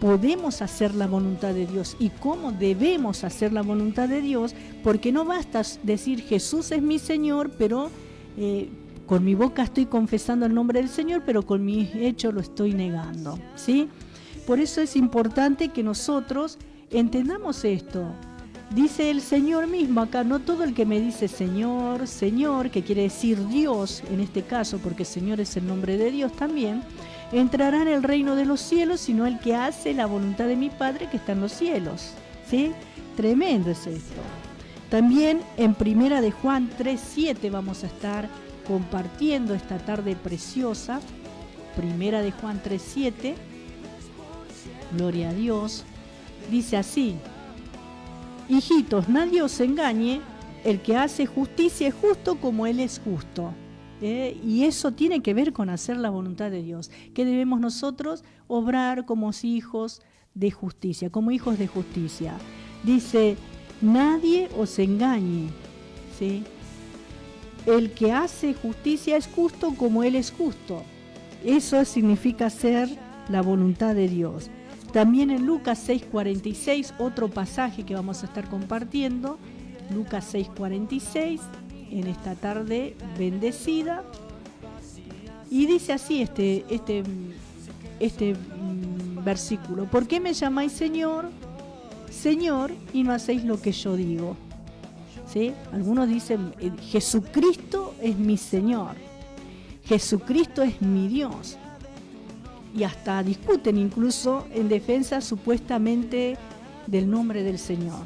podemos hacer la voluntad de Dios y cómo debemos hacer la voluntad de Dios, porque no basta decir Jesús es mi Señor, pero con mi boca estoy confesando el nombre del Señor, pero con mi hecho lo estoy negando, ¿sí? Por eso es importante que nosotros entendamos esto. Dice el Señor mismo acá: no todo el que me dice Señor, Señor, que quiere decir Dios en este caso, porque Señor es el nombre de Dios también, entrará en el reino de los cielos, sino el que hace la voluntad de mi Padre que está en los cielos, ¿sí? Tremendo es esto. También en Primera de Juan 3:7 vamos a estar compartiendo esta tarde preciosa. Primera de Juan 3:7, gloria a Dios, dice así: hijitos, nadie os engañe, el que hace justicia es justo como Él es justo. Y eso tiene que ver con hacer la voluntad de Dios, que debemos nosotros obrar como hijos de justicia, como hijos de justicia. Dice, nadie os engañe, ¿sí? El que hace justicia es justo como Él es justo. Eso significa hacer la voluntad de Dios. También en Lucas 6:46, otro pasaje que vamos a estar compartiendo, Lucas 6:46, en esta tarde bendecida, y dice así este versículo: ¿por qué me llamáis Señor, Señor, y no hacéis lo que yo digo? ¿Sí? Algunos dicen, Jesucristo es mi Señor, Jesucristo es mi Dios, y hasta discuten incluso en defensa supuestamente del nombre del Señor.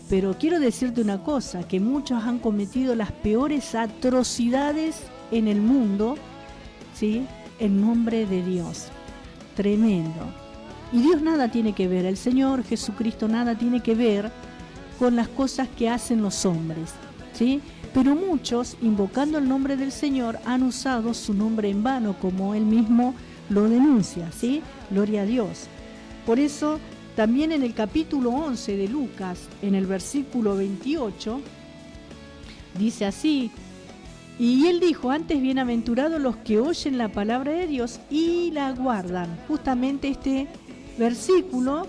Pero quiero decirte una cosa, que muchos han cometido las peores atrocidades en el mundo, ¿sí?, en nombre de Dios. Tremendo. Y Dios nada tiene que ver, el Señor Jesucristo nada tiene que ver con las cosas que hacen los hombres, ¿sí? Pero muchos, invocando el nombre del Señor, han usado su nombre en vano, como Él mismo lo denuncia, ¿sí? Gloria a Dios. Por eso, también en el capítulo 11 de Lucas, en el versículo 28, dice así: y Él dijo, antes bienaventurados los que oyen la palabra de Dios y la guardan. Justamente este versículo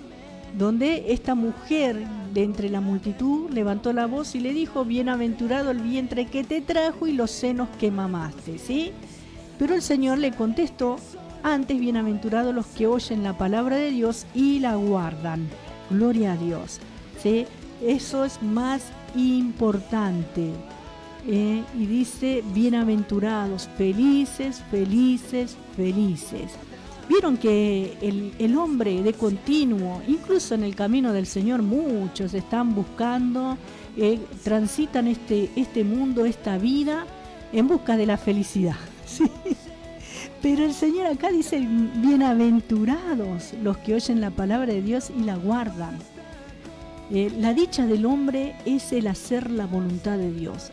donde esta mujer de entre la multitud levantó la voz y le dijo, bienaventurado el vientre que te trajo y los senos que mamaste, ¿sí? Pero el Señor le contestó, antes bienaventurados los que oyen la palabra de Dios y la guardan. Gloria a Dios, ¿sí? Eso es más importante. Y dice, bienaventurados, felices, felices, felices. Vieron que el hombre de continuo, incluso en el camino del Señor, muchos están buscando, transitan este mundo, esta vida, en busca de la felicidad, ¿sí? Pero el Señor acá dice, bienaventurados los que oyen la palabra de Dios y la guardan. La dicha del hombre es el hacer la voluntad de Dios.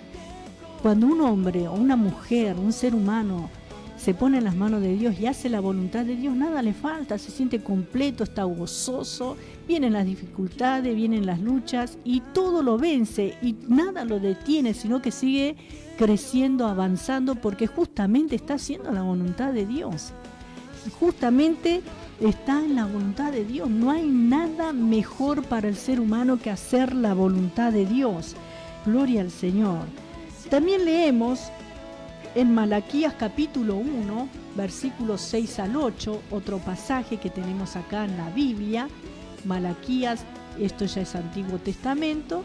Cuando un hombre o una mujer, un ser humano, se pone en las manos de Dios y hace la voluntad de Dios, nada le falta, se siente completo, está gozoso, vienen las dificultades, vienen las luchas y todo lo vence y nada lo detiene, sino que sigue creciendo, avanzando, porque justamente está haciendo la voluntad de Dios. Justamente está en la voluntad de Dios. No hay nada mejor para el ser humano que hacer la voluntad de Dios. Gloria al Señor. También leemos en Malaquías capítulo 1, versículos 6 al 8, otro pasaje que tenemos acá en la Biblia, Malaquías, esto ya es Antiguo Testamento,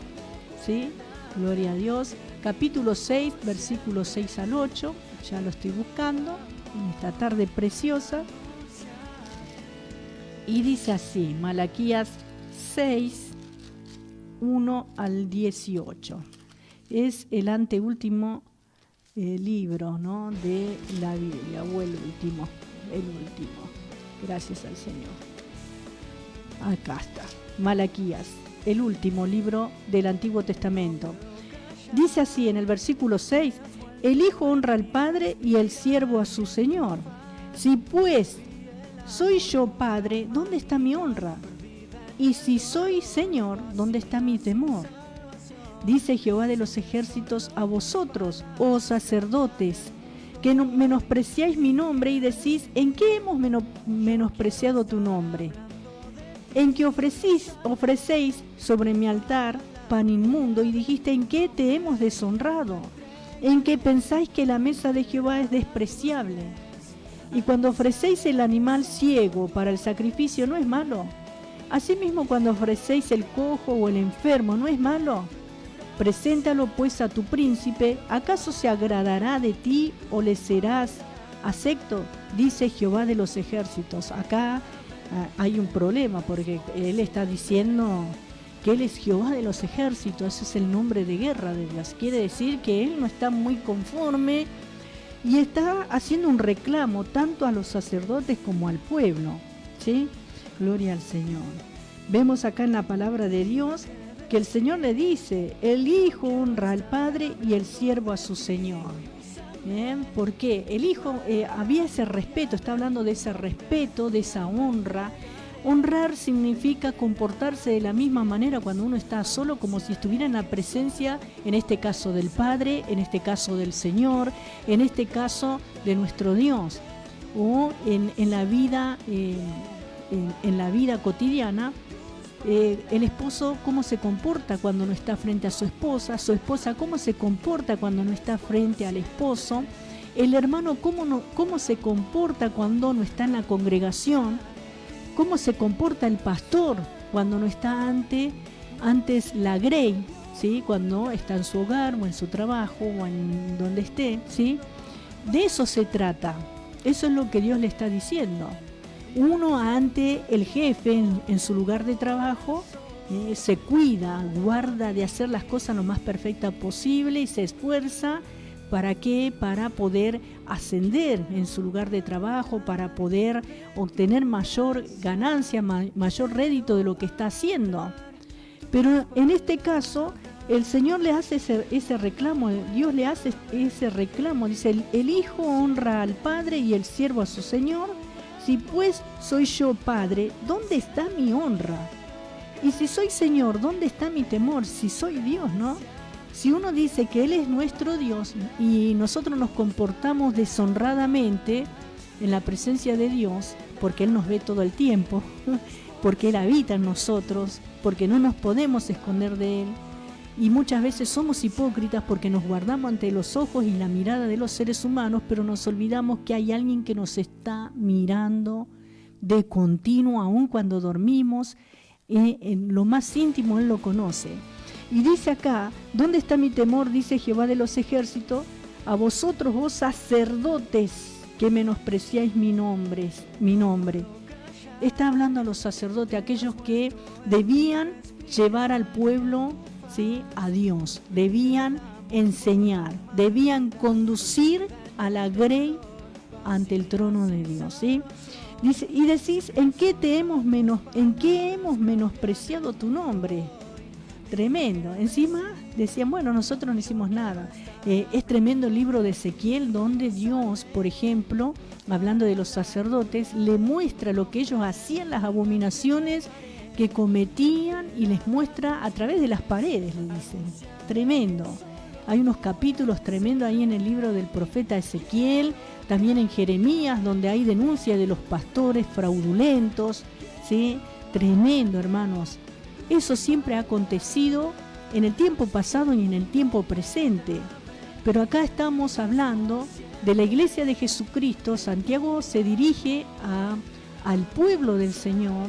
¿sí? Gloria a Dios. Capítulo 6, versículos 6 al 8, ya lo estoy buscando en esta tarde preciosa. Y dice así, Malaquías 6, 1 al 18. Es el anteúltimo libro, ¿no?, de la Biblia, o el último. Gracias al Señor. Acá está, Malaquías, el último libro del Antiguo Testamento. Dice así en el versículo 6, el hijo honra al padre y el siervo a su señor. Si pues soy yo padre, ¿dónde está mi honra? Y si soy señor, ¿dónde está mi temor? Dice Jehová de los ejércitos a vosotros, oh sacerdotes, que menospreciáis mi nombre y decís, ¿en qué hemos menospreciado tu nombre? En que ofrecéis sobre mi altar pan inmundo y dijiste, ¿en qué te hemos deshonrado? En que pensáis que la mesa de Jehová es despreciable. Y cuando ofrecéis el animal ciego para el sacrificio, ¿no es malo? Asimismo, cuando ofrecéis el cojo o el enfermo, ¿no es malo? Preséntalo pues a tu príncipe, ¿acaso se agradará de ti o le serás acepto? Dice Jehová de los ejércitos. Acá hay un problema porque él está diciendo que él es Jehová de los ejércitos, ese es el nombre de guerra de Dios. Quiere decir que él no está muy conforme y está haciendo un reclamo tanto a los sacerdotes como al pueblo, ¿sí? Gloria al Señor. Vemos acá en la palabra de Dios que el Señor le dice, el hijo honra al padre y el siervo a su señor. ¿Por qué? El hijo, había ese respeto, está hablando de ese respeto, de esa honra. Honrar significa comportarse de la misma manera cuando uno está solo, como si estuviera en la presencia, en este caso del Padre, en este caso del Señor, en este caso de nuestro Dios, o en la vida, en la vida cotidiana. El esposo cómo se comporta cuando no está frente a su esposa cómo se comporta cuando no está frente al esposo, el hermano cómo se comporta cuando no está en la congregación, cómo se comporta el pastor cuando no está antes la grey, ¿sí? Cuando está en su hogar o en su trabajo o en donde esté, ¿sí? De eso se trata, eso es lo que Dios le está diciendo. Uno ante el jefe en su lugar de trabajo se cuida, guarda de hacer las cosas lo más perfecta posible y se esfuerza. ¿Para qué? Para poder ascender en su lugar de trabajo, para poder obtener mayor ganancia, mayor rédito de lo que está haciendo. Pero en este caso, el Señor le hace ese reclamo, Dios le hace ese reclamo. Dice, el hijo honra al padre y el siervo a su señor. Si pues soy yo padre, ¿dónde está mi honra? Y si soy Señor, ¿dónde está mi temor? Si soy Dios, ¿no? Si uno dice que Él es nuestro Dios y nosotros nos comportamos deshonradamente en la presencia de Dios, porque Él nos ve todo el tiempo, porque Él habita en nosotros, porque no nos podemos esconder de Él, y muchas veces somos hipócritas porque nos guardamos ante los ojos y la mirada de los seres humanos, pero nos olvidamos que hay alguien que nos está mirando de continuo, aun cuando dormimos, en lo más íntimo Él lo conoce. Y dice acá, ¿dónde está mi temor? Dice Jehová de los ejércitos, a vosotros, vos sacerdotes, que menospreciáis mi nombre. Está hablando a los sacerdotes, aquellos que debían llevar al pueblo, ¿sí?, a Dios, debían enseñar, debían conducir a la grey ante el trono de Dios, ¿sí? Dice, y decís, ¿en qué hemos menospreciado tu nombre? Tremendo. Encima decían, bueno, nosotros no hicimos nada. Es tremendo el libro de Ezequiel, donde Dios, por ejemplo, hablando de los sacerdotes, le muestra lo que ellos hacían, las abominaciones que cometían, y les muestra a través de las paredes, le dicen. Tremendo. Hay unos capítulos tremendos ahí en el libro del profeta Ezequiel, también en Jeremías, donde hay denuncia de los pastores fraudulentos, ¿sí? Tremendo, hermanos. Eso siempre ha acontecido en el tiempo pasado y en el tiempo presente. Pero acá estamos hablando de la Iglesia de Jesucristo, Santiago se dirige al pueblo del Señor,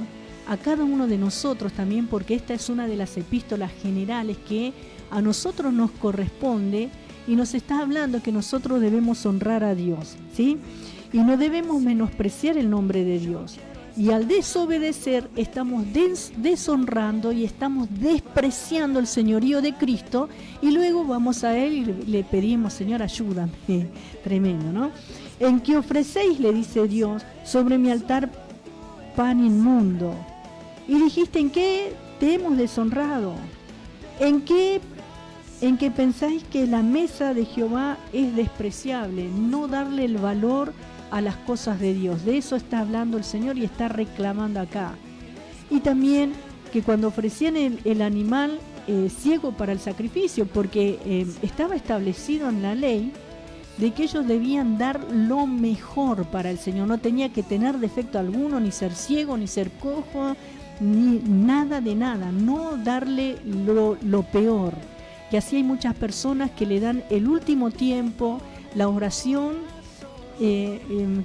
a cada uno de nosotros también, porque esta es una de las epístolas generales que a nosotros nos corresponde y nos está hablando que nosotros debemos honrar a Dios, ¿sí? Y no debemos menospreciar el nombre de Dios. Y al desobedecer estamos deshonrando y estamos despreciando el señorío de Cristo, y luego vamos a Él y le pedimos: Señor, ayúdame. Tremendo, ¿no? En que ofrecéis, le dice Dios, sobre mi altar pan inmundo. Y dijiste: ¿en qué te hemos deshonrado? ¿En que pensáis que la mesa de Jehová es despreciable? No darle el valor a las cosas de Dios. De eso está hablando el Señor y está reclamando acá. Y también que cuando ofrecían el animal ciego para el sacrificio, porque estaba establecido en la ley de que ellos debían dar lo mejor para el Señor. No tenía que tener defecto alguno, ni ser ciego, ni ser cojo, ni nada de nada. No darle lo peor. Que así hay muchas personas que le dan el último tiempo, la oración,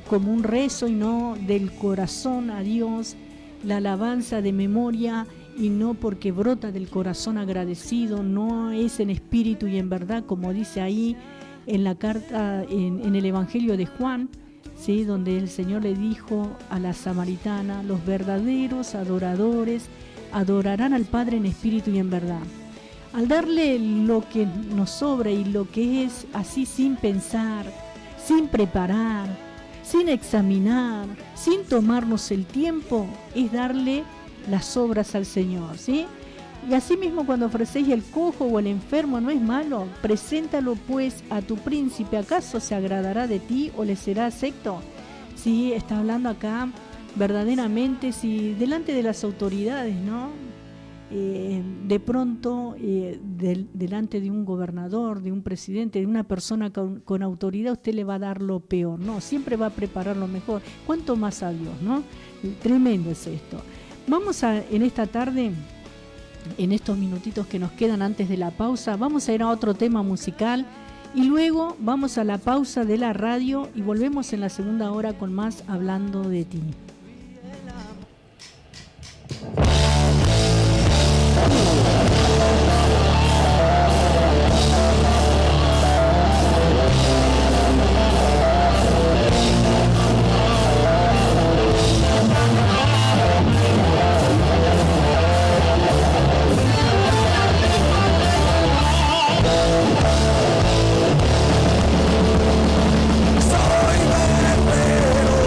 como un rezo y no del corazón a Dios, la alabanza de memoria y no porque brota del corazón agradecido, no es en espíritu y en verdad, como dice ahí en la carta, en el Evangelio de Juan, ¿sí? Donde el Señor le dijo a la samaritana: los verdaderos adoradores adorarán al Padre en espíritu y en verdad. Al darle lo que nos sobra y lo que es así sin pensar, sin preparar, sin examinar, sin tomarnos el tiempo, es darle las obras al Señor, ¿sí? Y así mismo cuando ofrecéis el cojo o el enfermo, no es malo, preséntalo pues a tu príncipe. ¿Acaso se agradará de ti o le será acepto? Sí, está hablando acá verdaderamente, si delante de las autoridades, ¿no? De pronto, delante de un gobernador, de un presidente, de una persona con autoridad, usted le va a dar lo peor, ¿no? Siempre va a preparar lo mejor. ¿Cuánto más a Dios, no? Tremendo es esto. Vamos en esta tarde, en estos minutitos que nos quedan antes de la pausa, vamos a ir a otro tema musical y luego vamos a la pausa de la radio y volvemos en la segunda hora con más Hablando de Ti. Soy verdadero,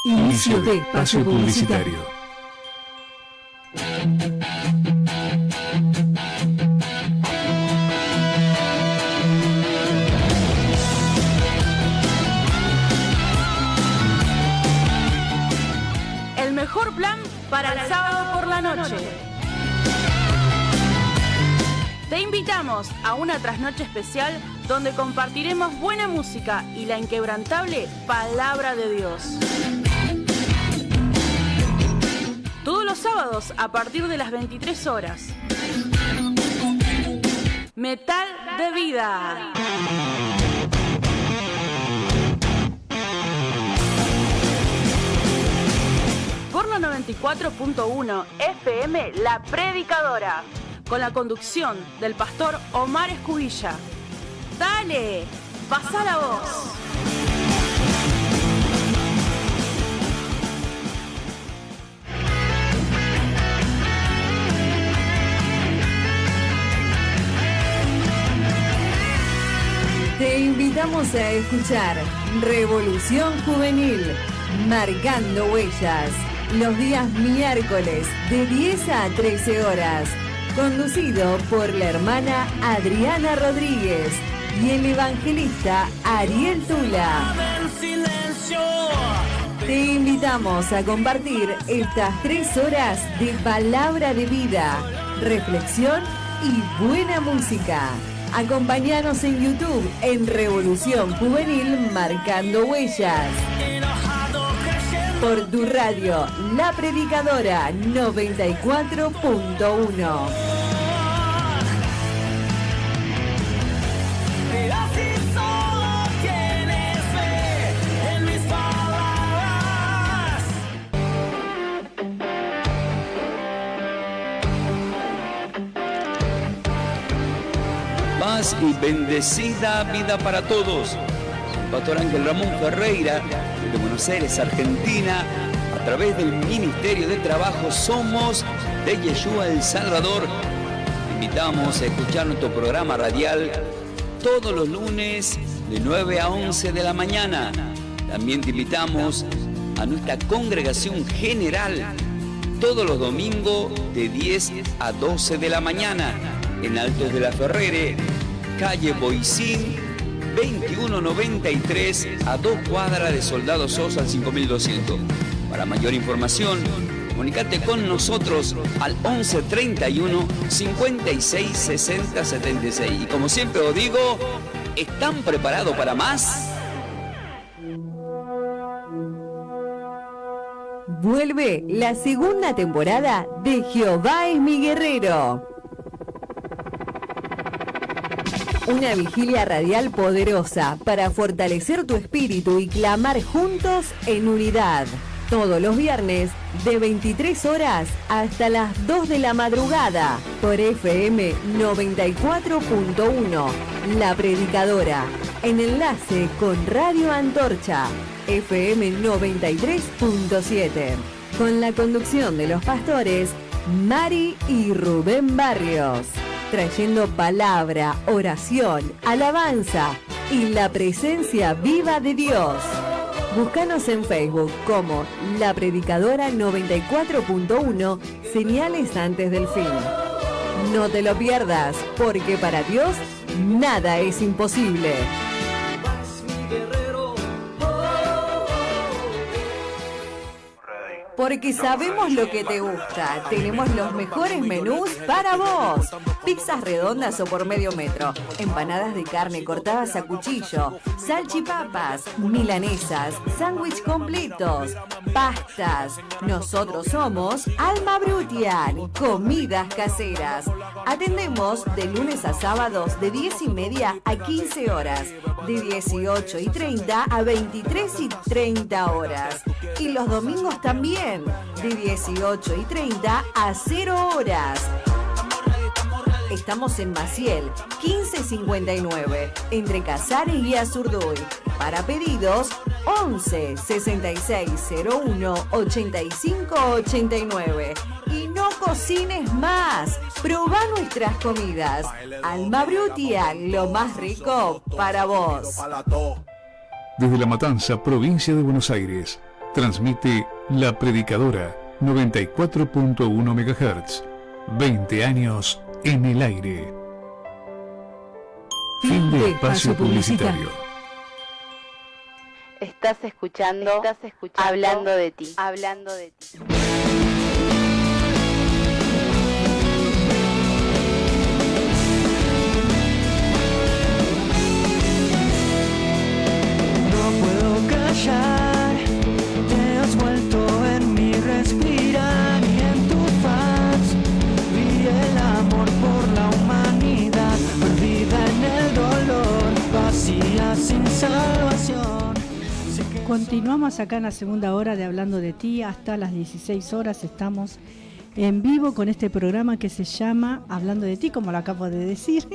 Inicio de espacio publicitario. El mejor plan para el sábado por la noche. Te invitamos a una trasnoche especial donde compartiremos buena música y la inquebrantable palabra de Dios. Todos los sábados a partir de las 23 horas. Metal de Vida. Por la 94.1 FM La Predicadora, con la conducción del pastor Omar Escubilla. ¡Dale! ¡Pasá la voz! Te invitamos a escuchar Revolución Juvenil, Marcando Huellas, los días miércoles de 10 a 13 horas, conducido por la hermana Adriana Rodríguez y el evangelista Ariel Tula. Te invitamos a compartir estas 3 horas de palabra de vida, reflexión y buena música. Acompáñanos en YouTube en Revolución Juvenil Marcando Huellas. Por tu radio, La Predicadora 94.1. Paz y bendecida vida para todos. Pastor Ángel Ramón Ferreira, de Buenos Aires, Argentina, a través del Ministerio de Trabajo Somos de Yeshua El Salvador. Te invitamos a escuchar nuestro programa radial todos los lunes de 9 a 11 de la mañana. También te invitamos a nuestra congregación general todos los domingos de 10 a 12 de la mañana en Altos de la Ferrere, calle Boicín 2193, a 2 cuadras de Soldado Sosa al 5200. Para mayor información, comunícate con nosotros al 11 31 56 60 76. Y como siempre os digo, ¿están preparados para más? Vuelve la segunda temporada de Jehová es mi guerrero. Una vigilia radial poderosa para fortalecer tu espíritu y clamar juntos en unidad. Todos los viernes de 23 horas hasta las 2 de la madrugada por FM 94.1, La Predicadora, en enlace con Radio Antorcha, FM 93.7, con la conducción de los pastores Mari y Rubén Barrios, trayendo palabra, oración, alabanza y la presencia viva de Dios. Búscanos en Facebook como La Predicadora 94.1, señales antes del fin. No te lo pierdas, porque para Dios nada es imposible. Porque sabemos lo que te gusta. Tenemos los mejores menús para vos. Pizzas redondas o por medio metro. Empanadas de carne cortadas a cuchillo. Salchipapas. Milanesas. Sándwich completos. Pastas. Nosotros somos Alma Brutian. Comidas caseras. Atendemos de lunes a sábados de 10:30 a 15 horas. De 18:30 a 23:30 horas. Y los domingos también. De 18:30 a 0 horas. Estamos en Maciel, 1559, entre Casares y Azurduy. Para pedidos, 11 66 01 85 89. Y no cocines más. Probá nuestras comidas. Alma Brutia, lo más rico para vos. Desde La Matanza, provincia de Buenos Aires, Transmite La Predicadora 94.1 MHz. 20 años en el aire. Fin de espacio publicitario. Estás escuchando Hablando de ti. Hablando de ti. No puedo callar, te has vuelto en mi respirar y en tu faz vi el amor por la humanidad, perdida en el dolor, vacía sin salvación. Continuamos acá en la segunda hora de Hablando de ti. Hasta las 16 horas estamos en vivo con este programa que se llama Hablando de ti, como lo acabo de decir.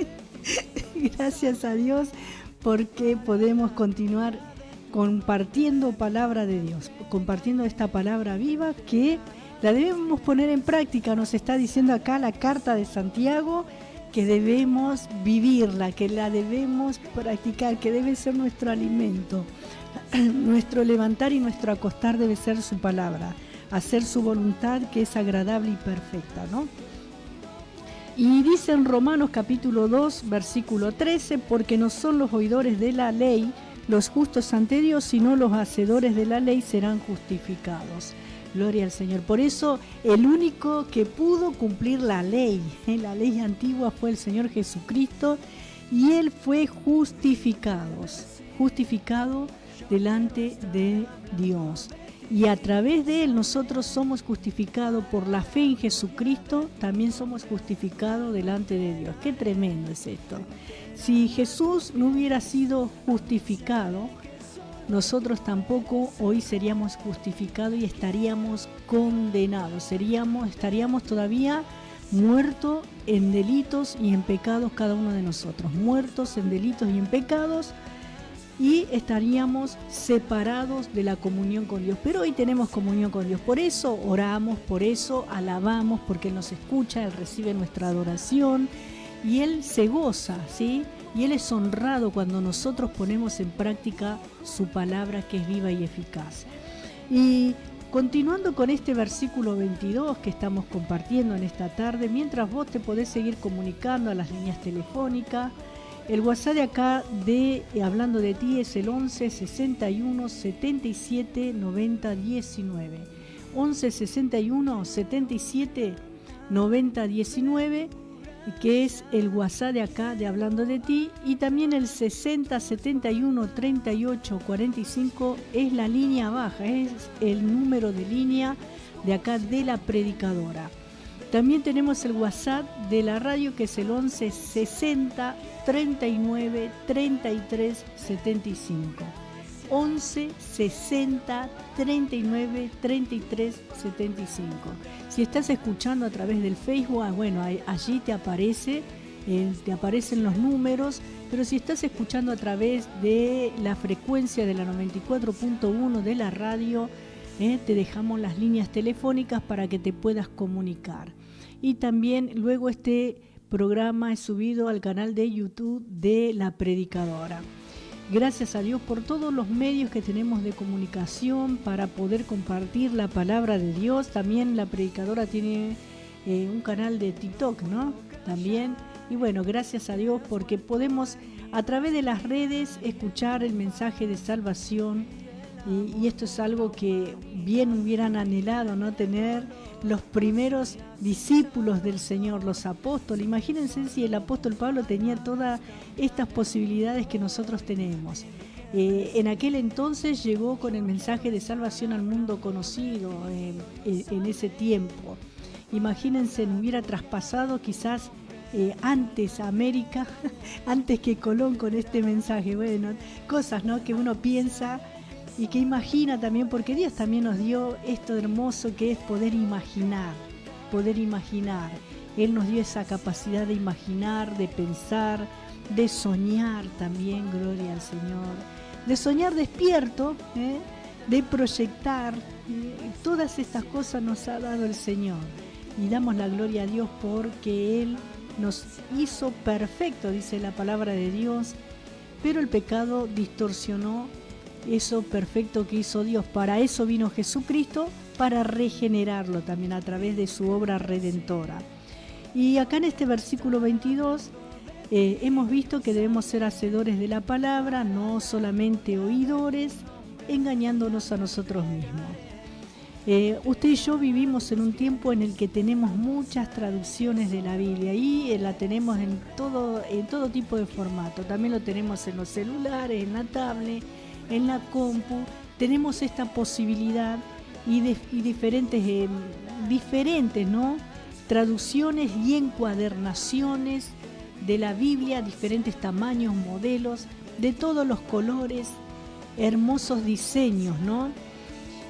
Gracias a Dios porque podemos continuar compartiendo palabra de Dios, compartiendo esta palabra viva que la debemos poner en práctica. Nos está diciendo acá la carta de Santiago que debemos vivirla, que la debemos practicar, que debe ser nuestro alimento. Nuestro levantar y nuestro acostar debe ser su palabra, hacer su voluntad que es agradable y perfecta, ¿no? Y dice en Romanos capítulo 2, versículo 13, porque no son los oidores de la ley los justos ante Dios, sino los hacedores de la ley serán justificados. Gloria al Señor. Por eso el único que pudo cumplir la ley antigua fue el Señor Jesucristo, y Él fue justificado delante de Dios. Y a través de Él nosotros somos justificados por la fe en Jesucristo, también somos justificados delante de Dios. Qué tremendo es esto. Si Jesús no hubiera sido justificado, nosotros tampoco hoy seríamos justificados y estaríamos condenados. Estaríamos todavía muertos en delitos y en pecados cada uno de nosotros. Muertos en delitos y en pecados, y estaríamos separados de la comunión con Dios. Pero hoy tenemos comunión con Dios, por eso oramos, por eso alabamos, porque Él nos escucha, Él recibe nuestra adoración y Él se goza, ¿sí? Y Él es honrado cuando nosotros ponemos en práctica su palabra, que es viva y eficaz. Y continuando con este versículo 22 que estamos compartiendo en esta tarde, mientras vos te podés seguir comunicando a las líneas telefónicas. El WhatsApp de acá de Hablando de ti es el 11 61 77 90 19. 11 61 77 90 19, que es el WhatsApp de acá de Hablando de ti, y también el 60 71 38 45 es la línea baja, es el número de línea de acá de la predicadora. También tenemos el WhatsApp de la radio, que es el 11 60 39 33 75. 11 60 39 33 75. Si estás escuchando a través del Facebook, bueno, allí te aparecen los números, pero si estás escuchando a través de la frecuencia de la 94.1 de la radio, te dejamos las líneas telefónicas para que te puedas comunicar. Y también luego este programa es subido al canal de YouTube de La Predicadora. Gracias a Dios por todos los medios que tenemos de comunicación para poder compartir la palabra de Dios. También La Predicadora tiene un canal de TikTok, ¿no? También. Y bueno, gracias a Dios porque podemos a través de las redes escuchar el mensaje de salvación. Y esto es algo que bien hubieran anhelado, ¿no? Tener los primeros discípulos del Señor, los apóstoles. Imagínense si el apóstol Pablo tenía todas estas posibilidades que nosotros tenemos. En aquel entonces llegó con el mensaje de salvación al mundo conocido en ese tiempo. Imagínense, no hubiera traspasado quizás antes a América, antes que Colón con este mensaje. Bueno, cosas, ¿no?, que uno piensa y que imagina también, porque Dios también nos dio esto hermoso que es poder imaginar. Él nos dio esa capacidad de imaginar, de pensar, de soñar también, gloria al Señor, de soñar despierto, de proyectar, todas estas cosas nos ha dado el Señor, y damos la gloria a Dios porque Él nos hizo perfecto, dice la palabra de Dios, pero el pecado distorsionó eso perfecto que hizo Dios. Para eso vino Jesucristo, para regenerarlo también a través de su obra redentora. Y acá en este versículo 22 hemos visto que debemos ser hacedores de la palabra, no solamente oidores, engañándonos a nosotros mismos. Usted y yo vivimos en un tiempo en el que tenemos muchas traducciones de la Biblia y la tenemos en todo tipo de formato. También lo tenemos en los celulares, en la tablet, en la compu. Tenemos esta posibilidad y diferentes, ¿no?, traducciones y encuadernaciones de la Biblia, diferentes tamaños, modelos, de todos los colores, hermosos diseños, ¿no?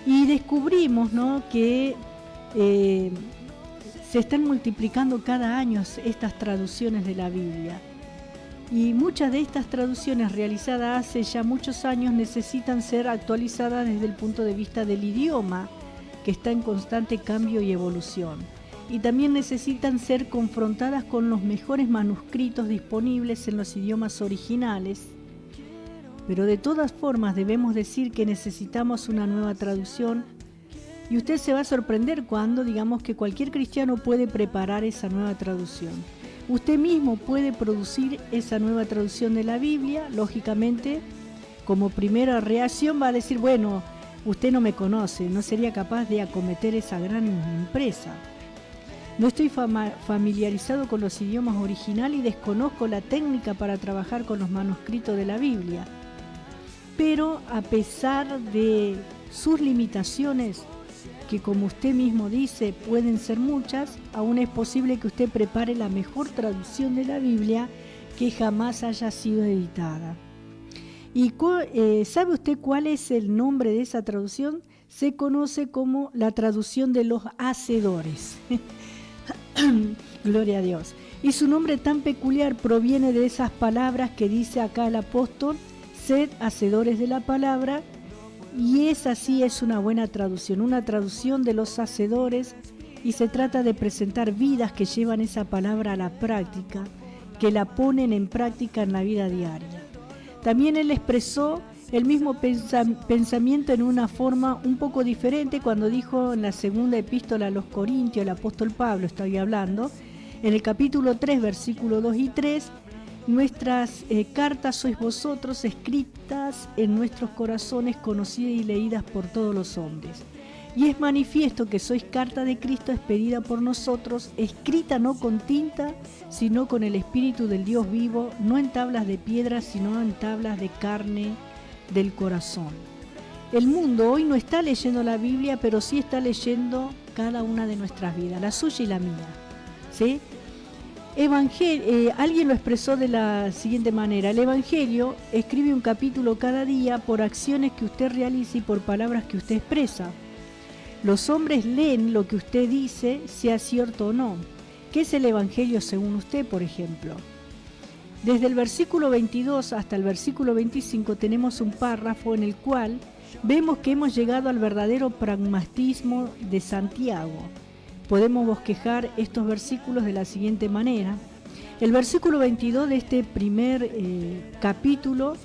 Y descubrimos, ¿no?, que se están multiplicando cada año estas traducciones de la Biblia. Y muchas de estas traducciones realizadas hace ya muchos años necesitan ser actualizadas desde el punto de vista del idioma, que está en constante cambio y evolución. Y también necesitan ser confrontadas con los mejores manuscritos disponibles en los idiomas originales. Pero de todas formas debemos decir que necesitamos una nueva traducción, y usted se va a sorprender cuando digamos que cualquier cristiano puede preparar esa nueva traducción. Usted mismo puede producir esa nueva traducción de la Biblia. Lógicamente, como primera reacción va a decir, bueno, usted no me conoce, no sería capaz de acometer esa gran empresa. No estoy familiarizado con los idiomas originales y desconozco la técnica para trabajar con los manuscritos de la Biblia. Pero a pesar de sus limitaciones, que como usted mismo dice pueden ser muchas, aún es posible que usted prepare la mejor traducción de la Biblia que jamás haya sido editada. ¿Y sabe usted cuál es el nombre de esa traducción? Se conoce como la traducción de los hacedores. Gloria a Dios. Y su nombre tan peculiar proviene de esas palabras que dice acá el apóstol: sed hacedores de la palabra. Y esa sí es una buena traducción, una traducción de los hacedores, y se trata de presentar vidas que llevan esa palabra a la práctica, que la ponen en práctica en la vida diaria. También él expresó el mismo pensamiento en una forma un poco diferente cuando dijo en la segunda epístola a los Corintios, el apóstol Pablo, estoy hablando, en el capítulo 3, versículos 2 y 3, nuestras cartas sois vosotros, escritas en nuestros corazones, conocidas y leídas por todos los hombres. Y es manifiesto que sois carta de Cristo, expedida por nosotros, escrita no con tinta, sino con el Espíritu del Dios vivo, no en tablas de piedra, sino en tablas de carne del corazón. El mundo hoy no está leyendo la Biblia, pero sí está leyendo cada una de nuestras vidas, la suya y la mía, ¿sí? Alguien lo expresó de la siguiente manera: el Evangelio escribe un capítulo cada día por acciones que usted realiza y por palabras que usted expresa. Los hombres leen lo que usted dice, sea cierto o no. ¿Qué es el Evangelio según usted, por ejemplo? Desde el versículo 22 hasta el versículo 25 tenemos un párrafo en el cual vemos que hemos llegado al verdadero pragmatismo de Santiago. Podemos bosquejar estos versículos de la siguiente manera. El versículo 22 de este primer capítulo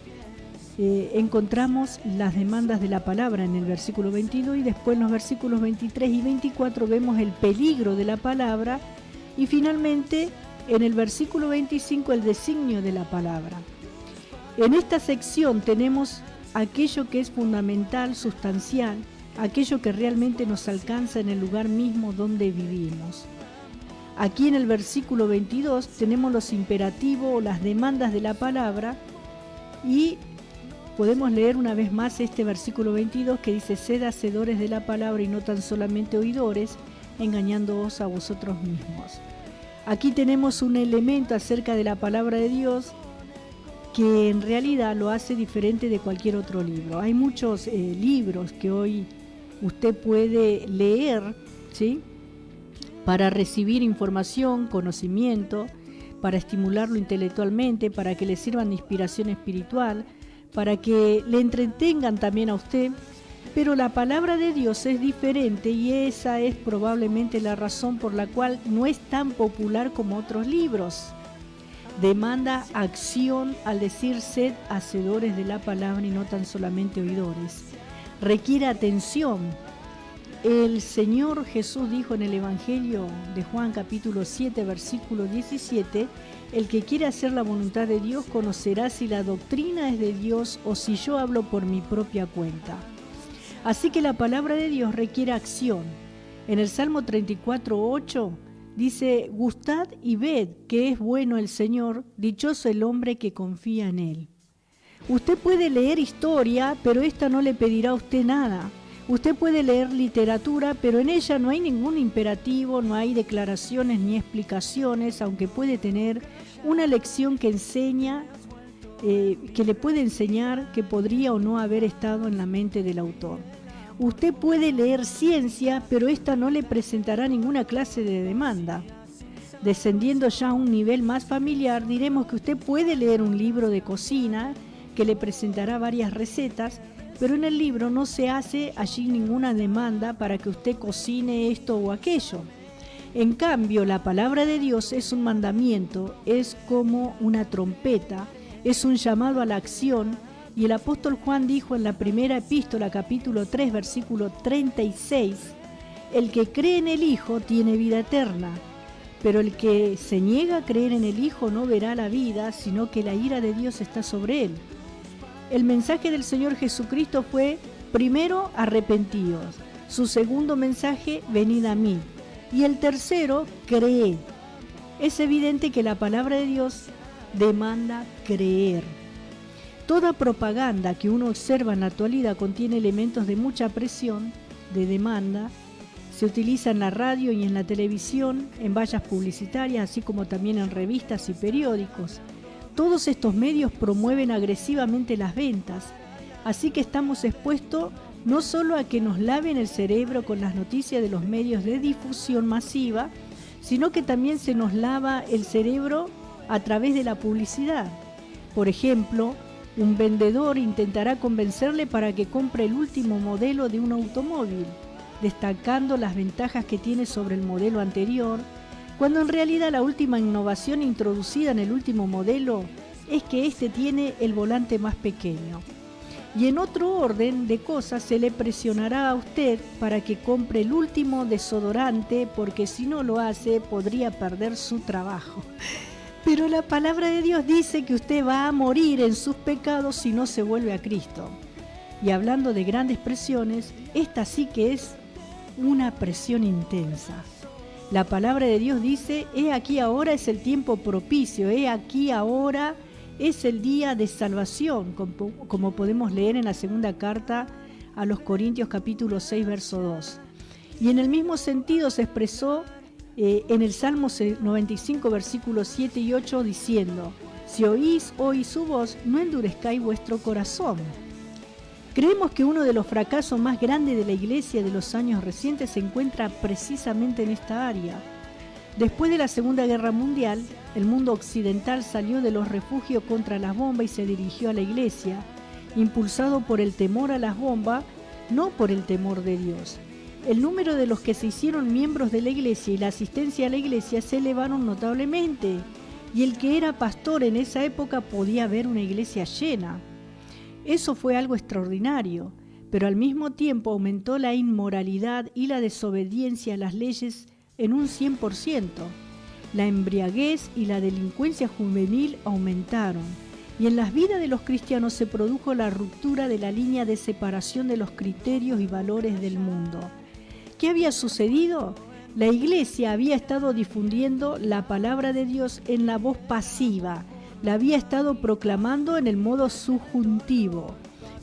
encontramos las demandas de la palabra en el versículo 22, y después en los versículos 23 y 24 vemos el peligro de la palabra, y finalmente en el versículo 25 el designio de la palabra. En esta sección tenemos aquello que es fundamental, sustancial, aquello que realmente nos alcanza en el lugar mismo donde vivimos. Aquí en el versículo 22 tenemos los imperativos o las demandas de la palabra, y podemos leer una vez más este versículo 22 que dice: sed hacedores de la palabra y no tan solamente oidores, engañándoos a vosotros mismos. Aquí tenemos un elemento acerca de la palabra de Dios que en realidad lo hace diferente de cualquier otro libro. Hay muchos libros que hoy usted puede leer, ¿sí?, para recibir información, conocimiento, para estimularlo intelectualmente, para que le sirvan de inspiración espiritual, para que le entretengan también a usted. Pero la palabra de Dios es diferente, y esa es probablemente la razón por la cual no es tan popular como otros libros. demanda acción al decir sed hacedores de la palabra y no tan solamente oidores. Requiere atención. El Señor Jesús dijo en el Evangelio de Juan capítulo 7 versículo 17, el que quiere hacer la voluntad de Dios conocerá si la doctrina es de Dios o si yo hablo por mi propia cuenta. Así que la palabra de Dios requiere acción. En el Salmo 34:8 dice, gustad y ved que es bueno el Señor, dichoso el hombre que confía en Él. Usted puede leer historia, pero esta no le pedirá a usted nada. Usted puede leer literatura, pero en ella no hay ningún imperativo, no hay declaraciones ni explicaciones, aunque puede tener una lección que enseña, que le puede enseñar que podría o no haber estado en la mente del autor. Usted puede leer ciencia, pero esta no le presentará ninguna clase de demanda. Descendiendo ya a un nivel más familiar, diremos que usted puede leer un libro de cocina que le presentará varias recetas, pero en el libro no se hace allí ninguna demanda para que usted cocine esto o aquello. En cambio, la palabra de Dios es un mandamiento, es como una trompeta, es un llamado a la acción, y el apóstol Juan dijo en la primera epístola, capítulo 3, versículo 36, el que cree en el Hijo tiene vida eterna, pero el que se niega a creer en el Hijo no verá la vida, sino que la ira de Dios está sobre él. El mensaje del Señor Jesucristo fue, primero, arrepentíos. Su segundo mensaje, venid a mí. Y el tercero, creed. Es evidente que la palabra de Dios demanda creer. Toda propaganda que uno observa en la actualidad contiene elementos de mucha presión, de demanda. Se utiliza en la radio y en la televisión, en vallas publicitarias, así como también en revistas y periódicos. Todos estos medios promueven agresivamente las ventas, así que estamos expuestos no solo a que nos laven el cerebro con las noticias de los medios de difusión masiva, sino que también se nos lava el cerebro a través de la publicidad. Por ejemplo, un vendedor intentará convencerle para que compre el último modelo de un automóvil, destacando las ventajas que tiene sobre el modelo anterior, cuando en realidad la última innovación introducida en el último modelo es que este tiene el volante más pequeño. Y en otro orden de cosas se le presionará a usted para que compre el último desodorante, porque si no lo hace podría perder su trabajo. Pero la palabra de Dios dice que usted va a morir en sus pecados si no se vuelve a Cristo. Y hablando de grandes presiones, esta sí que es una presión intensa. La palabra de Dios dice, he aquí ahora es el tiempo propicio, he aquí ahora es el día de salvación, como podemos leer en la segunda carta a los Corintios capítulo 6, verso 2. Y en el mismo sentido se expresó en el Salmo 95, versículos 7 y 8, diciendo, si oís hoy su voz, no endurezcáis vuestro corazón. Creemos que uno de los fracasos más grandes de la Iglesia de los años recientes se encuentra precisamente en esta área. Después de la Segunda Guerra Mundial, el mundo occidental salió de los refugios contra las bombas y se dirigió a la Iglesia, impulsado por el temor a las bombas, no por el temor de Dios. El número de los que se hicieron miembros de la Iglesia y la asistencia a la Iglesia se elevaron notablemente, y el que era pastor en esa época podía ver una iglesia llena. Eso fue algo extraordinario, pero al mismo tiempo aumentó la inmoralidad y la desobediencia a las leyes en un 100%. La embriaguez y la delincuencia juvenil aumentaron, y en las vidas de los cristianos se produjo la ruptura de la línea de separación de los criterios y valores del mundo. ¿Qué había sucedido? La Iglesia había estado difundiendo la palabra de Dios en la voz pasiva, la había estado proclamando en el modo subjuntivo,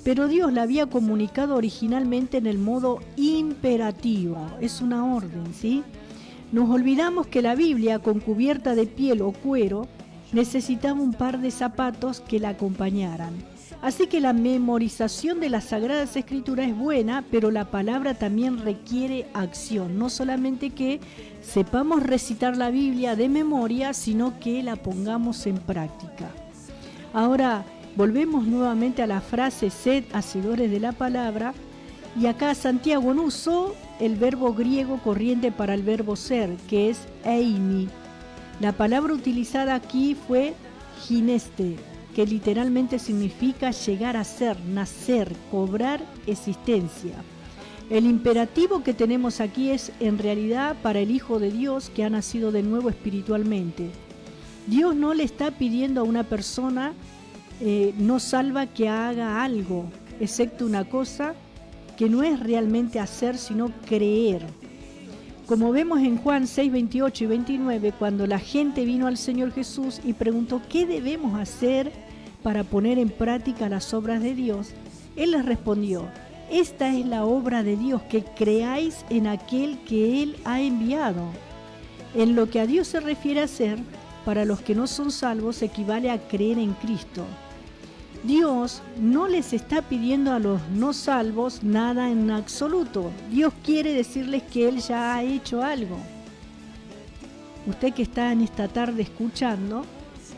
pero Dios la había comunicado originalmente en el modo imperativo. Es una orden, ¿sí? Nos olvidamos que la Biblia, con cubierta de piel o cuero, necesitaba un par de zapatos que la acompañaran. Así que la memorización de las Sagradas Escrituras es buena, pero la palabra también requiere acción. No solamente que sepamos recitar la Biblia de memoria, sino que la pongamos en práctica. Ahora, volvemos nuevamente a la frase sed hacedores de la palabra, y acá Santiago no usó el verbo griego corriente para el verbo ser, que es eimi. La palabra utilizada aquí fue gineste, que literalmente significa llegar a ser, nacer, cobrar existencia. El imperativo que tenemos aquí es en realidad para el Hijo de Dios que ha nacido de nuevo espiritualmente. Dios no le está pidiendo a una persona no salva que haga algo, excepto una cosa que no es realmente hacer, sino creer. Como vemos en Juan 6, 28 y 29, cuando la gente vino al Señor Jesús y preguntó ¿qué debemos hacer para poner en práctica las obras de Dios? Él les respondió: esta es la obra de Dios, que creáis en aquel que Él ha enviado. En lo que a Dios se refiere a hacer, para los que no son salvos, equivale a creer en Cristo. Dios no les está pidiendo a los no salvos nada en absoluto. Dios quiere decirles que Él ya ha hecho algo. Usted que está en esta tarde escuchando,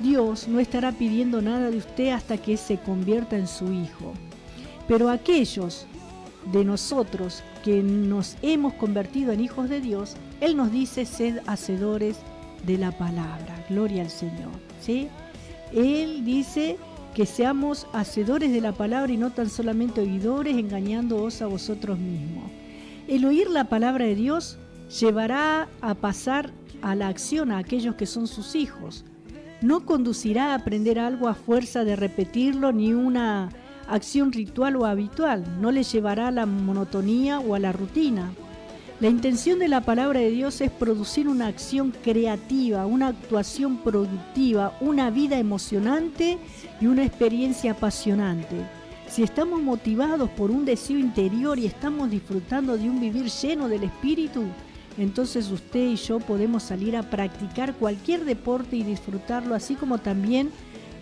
Dios no estará pidiendo nada de usted hasta que se convierta en su Hijo. Pero aquellos de nosotros que nos hemos convertido en hijos de Dios, Él nos dice: sed hacedores de la palabra. Gloria al Señor, ¿sí? Él dice que seamos hacedores de la palabra y no tan solamente oidores, engañándoos a vosotros mismos. El oír la palabra de Dios llevará a pasar a la acción a aquellos que son sus hijos. No conducirá a aprender algo a fuerza de repetirlo, ni una acción ritual o habitual. No le llevará a la monotonía o a la rutina. La intención de la palabra de Dios es producir una acción creativa, una actuación productiva, una vida emocionante y una experiencia apasionante. Si estamos motivados por un deseo interior y estamos disfrutando de un vivir lleno del Espíritu, entonces usted y yo podemos salir a practicar cualquier deporte y disfrutarlo, así como también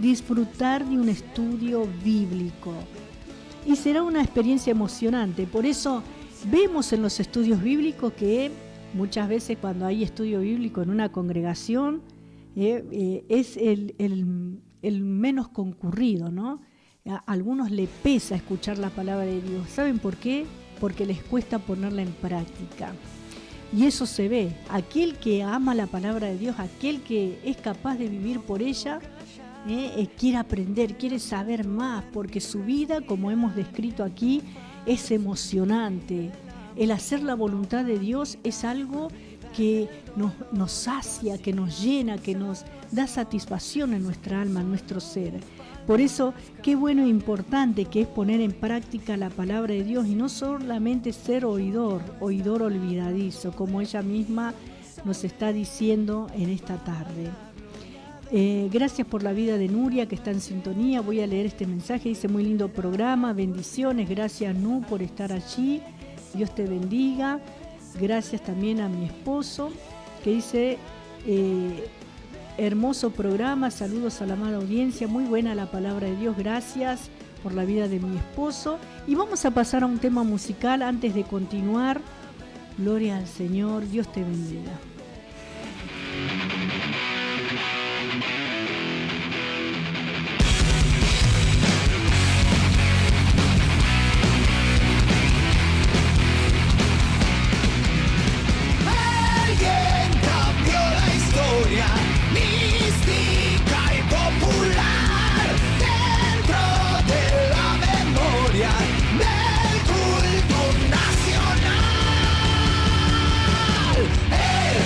disfrutar de un estudio bíblico. Y será una experiencia emocionante. Por eso vemos en los estudios bíblicos que muchas veces cuando hay estudio bíblico en una congregación es el menos concurrido, ¿no? A algunos les pesa escuchar la palabra de Dios. ¿Saben por qué? Porque les cuesta ponerla en práctica. Y eso se ve. Aquel que ama la palabra de Dios, aquel que es capaz de vivir por ella, quiere aprender, quiere saber más, porque su vida, como hemos descrito aquí, es emocionante. El hacer la voluntad de Dios es algo que nos sacia, que nos llena, que nos da satisfacción en nuestra alma, en nuestro ser. Por eso, qué bueno e importante que es poner en práctica la palabra de Dios y no solamente ser oidor olvidadizo, como ella misma nos está diciendo en esta tarde. Gracias por la vida de Nuria, que está en sintonía. Voy a leer este mensaje. Dice: muy lindo programa, bendiciones. Gracias, Nu, por estar allí. Dios te bendiga. Gracias también a mi esposo, que dice: hermoso programa, saludos a la amada audiencia, muy buena la palabra de Dios. Gracias por la vida de mi esposo. Y vamos a pasar a un tema musical antes de continuar. Gloria al Señor. Dios te bendiga. Mística y popular dentro de la memoria del culto nacional. El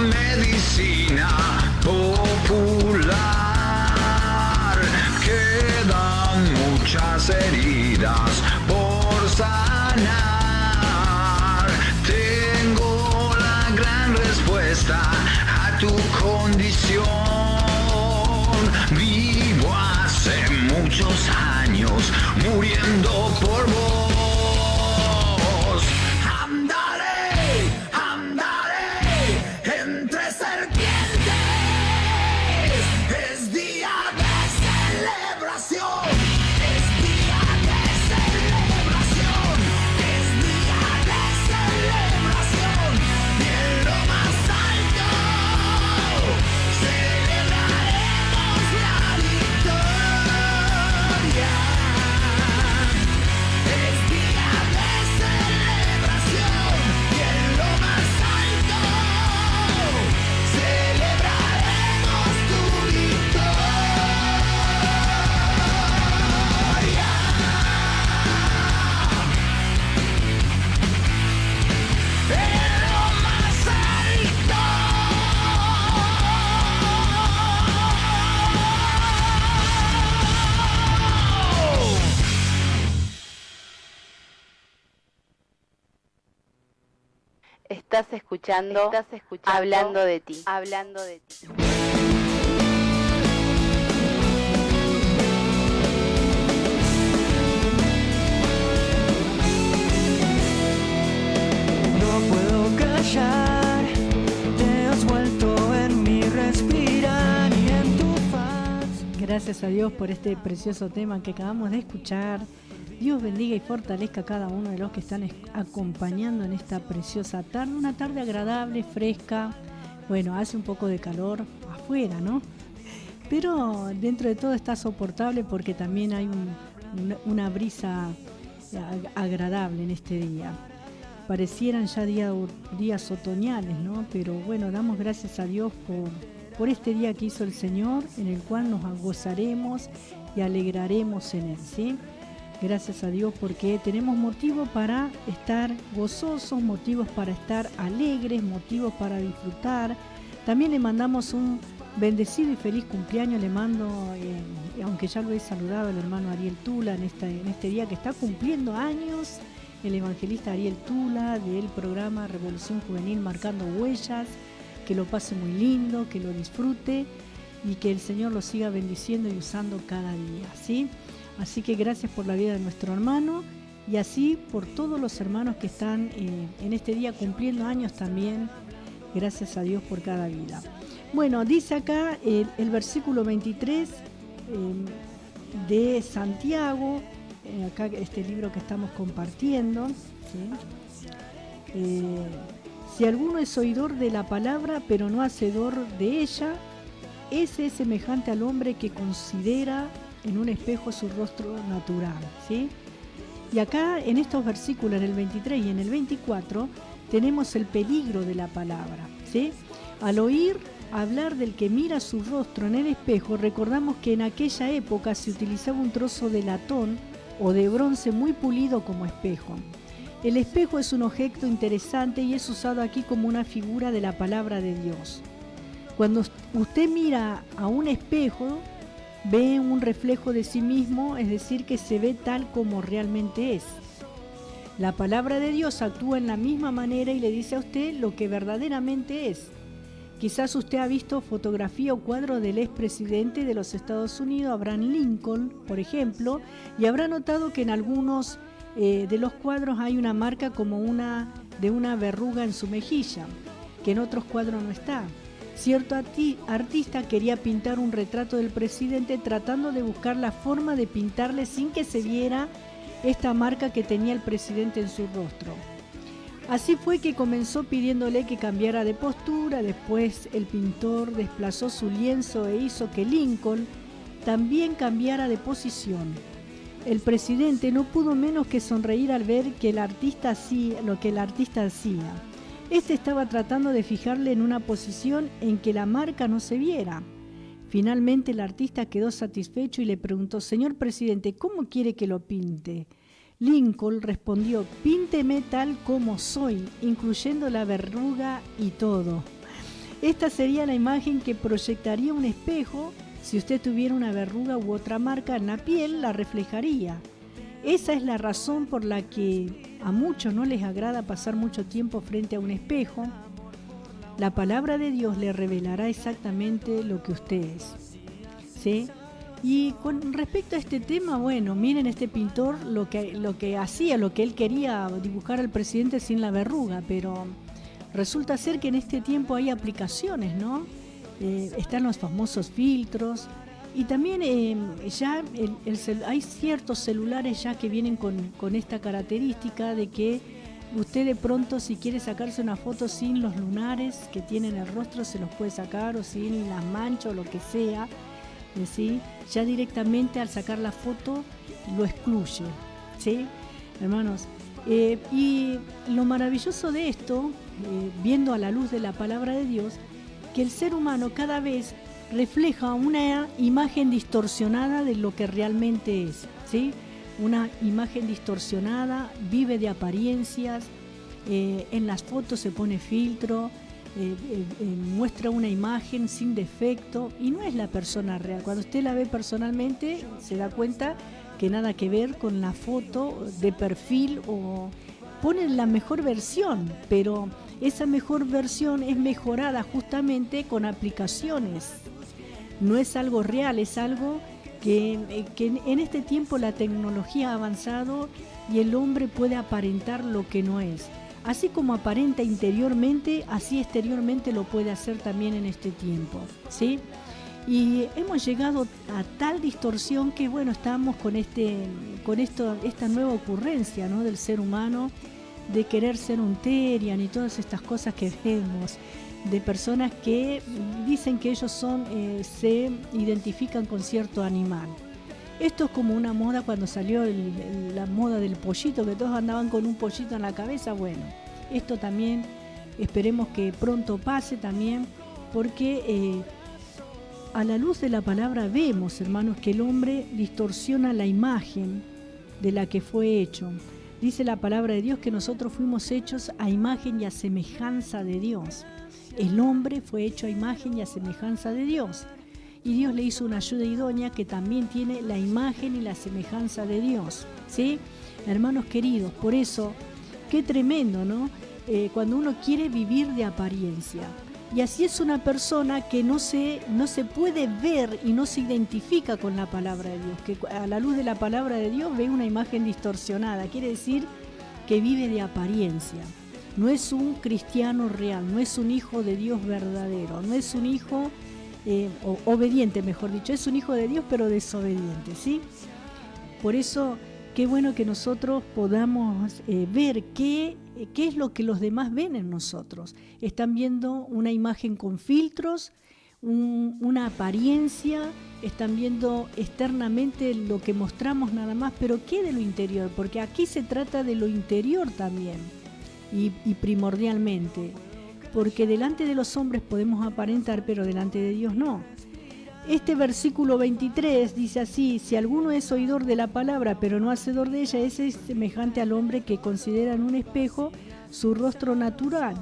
medicina popular. Quedan muchas heridas por sanar. Tengo la gran respuesta a tu condición. Vivo hace muchos años muriendo por vos. Andaré, andaré entre serpientes. Es día de celebración. Es día de celebración. Es día de celebración. Y en lo más alto celebraremos la victoria. Es día de celebración. Y en lo más alto celebraremos tu victoria. En lo más alto. Estás escuchando Hablando de ti. Hablando de ti. No puedo callar, te has vuelto en mi respirar y en tu faz. Gracias a Dios por este precioso tema que acabamos de escuchar. Dios bendiga y fortalezca a cada uno de los que están acompañando en esta preciosa tarde. Una tarde agradable, fresca. Bueno, hace un poco de calor afuera, ¿no? Pero dentro de todo está soportable porque también hay una brisa agradable en este día. Parecieran ya días otoñales, ¿no? Pero bueno, damos gracias a Dios por este día que hizo el Señor, en el cual nos gozaremos y alegraremos en Él, ¿sí? Gracias a Dios porque tenemos motivos para estar gozosos, motivos para estar alegres, motivos para disfrutar. También le mandamos un bendecido y feliz cumpleaños. Le mando, aunque ya lo he saludado, al hermano Ariel Tula en este día que está cumpliendo años, el evangelista Ariel Tula del programa Revolución Juvenil Marcando Huellas. Que lo pase muy lindo, que lo disfrute y que el Señor lo siga bendiciendo y usando cada día, ¿sí? Así que gracias por la vida de nuestro hermano y así por todos los hermanos que están en este día cumpliendo años también. Gracias a Dios por cada vida. Bueno, dice acá el versículo 23 de Santiago, acá este libro que estamos compartiendo, ¿sí? Si alguno es oidor de la palabra pero no hacedor de ella, ese es semejante al hombre que considera en un espejo su rostro natural, ¿sí? Y acá en estos versículos, en el 23 y en el 24, tenemos el peligro de la palabra, ¿sí? Al oír hablar del que mira su rostro en el espejo, recordamos que en aquella época se utilizaba un trozo de latón o de bronce muy pulido como espejo. El espejo es un objeto interesante y es usado aquí como una figura de la palabra de Dios. Cuando usted mira a un espejo, ve un reflejo de sí mismo, es decir, que se ve tal como realmente es. La palabra de Dios actúa en la misma manera y le dice a usted lo que verdaderamente es. Quizás usted ha visto fotografía o cuadro del expresidente de los Estados Unidos, Abraham Lincoln, por ejemplo, y habrá notado que en algunos de los cuadros hay una marca como de una verruga en su mejilla, que en otros cuadros no está. Cierto artista quería pintar un retrato del presidente tratando de buscar la forma de pintarle sin que se viera esta marca que tenía el presidente en su rostro. Así fue que comenzó pidiéndole que cambiara de postura, después el pintor desplazó su lienzo e hizo que Lincoln también cambiara de posición. El presidente no pudo menos que sonreír al ver que el artista hacía lo que el artista hacía. Este estaba tratando de fijarle en una posición en que la marca no se viera. Finalmente el artista quedó satisfecho y le preguntó: «Señor presidente, ¿cómo quiere que lo pinte?». Lincoln respondió: «Pínteme tal como soy, incluyendo la verruga y todo». Esta sería la imagen que proyectaría un espejo. Si usted tuviera una verruga u otra marca en la piel, la reflejaría. Esa es la razón por la que a muchos no les agrada pasar mucho tiempo frente a un espejo. La palabra de Dios le revelará exactamente lo que usted es, ¿sí? Y con respecto a este tema, bueno, miren este pintor lo que hacía, lo que él quería dibujar al presidente sin la verruga, pero resulta ser que en este tiempo hay aplicaciones, ¿no? Están los famosos filtros y también ya hay ciertos celulares ya que vienen con esta característica de que usted de pronto, si quiere sacarse una foto sin los lunares que tiene en el rostro, se los puede sacar, o sin las manchas o lo que sea, ¿sí? Ya directamente al sacar la foto lo excluye, ¿sí? Hermanos, y lo maravilloso de esto, viendo a la luz de la palabra de Dios, que el ser humano cada vez refleja una imagen distorsionada de lo que realmente es, ¿sí? Una imagen distorsionada, vive de apariencias, en las fotos se pone filtro, muestra una imagen sin defecto y no es la persona real. Cuando usted la ve personalmente se da cuenta que nada que ver con la foto de perfil, o pone la mejor versión, pero esa mejor versión es mejorada justamente con aplicaciones. No es algo real, es algo que en este tiempo la tecnología ha avanzado y el hombre puede aparentar lo que no es. Así como aparenta interiormente, así exteriormente lo puede hacer también en este tiempo, ¿sí? Y hemos llegado a tal distorsión que, bueno, estamos con esta nueva ocurrencia, ¿no?, del ser humano, de querer ser un Terian y todas estas cosas que vemos, de personas que dicen que ellos se identifican con cierto animal. Esto es como una moda cuando salió la moda del pollito, que todos andaban con un pollito en la cabeza. Bueno, esto también esperemos que pronto pase también, porque a la luz de la palabra vemos, hermanos, que el hombre distorsiona la imagen de la que fue hecho. Dice la palabra de Dios que nosotros fuimos hechos a imagen y a semejanza de Dios. El hombre fue hecho a imagen y a semejanza de Dios. Y Dios le hizo una ayuda idónea que también tiene la imagen y la semejanza de Dios, ¿sí? Hermanos queridos, por eso, qué tremendo, ¿no? Cuando uno quiere vivir de apariencia. Y así es una persona que no se puede ver y no se identifica con la palabra de Dios, que a la luz de la palabra de Dios ve una imagen distorsionada. Quiere decir que vive de apariencia. No es un cristiano real, no es un hijo de Dios verdadero, no es un hijo obediente, mejor dicho, es un hijo de Dios pero desobediente, ¿sí? Por eso, qué bueno que nosotros podamos ver qué es lo que los demás ven en nosotros. Están viendo una imagen con filtros, una apariencia, están viendo externamente lo que mostramos nada más, pero ¿qué de lo interior? Porque aquí se trata de lo interior también, y primordialmente, porque delante de los hombres podemos aparentar, pero delante de Dios no. Este versículo 23 dice así: si alguno es oidor de la palabra, pero no hacedor de ella, ese es semejante al hombre que considera en un espejo su rostro natural.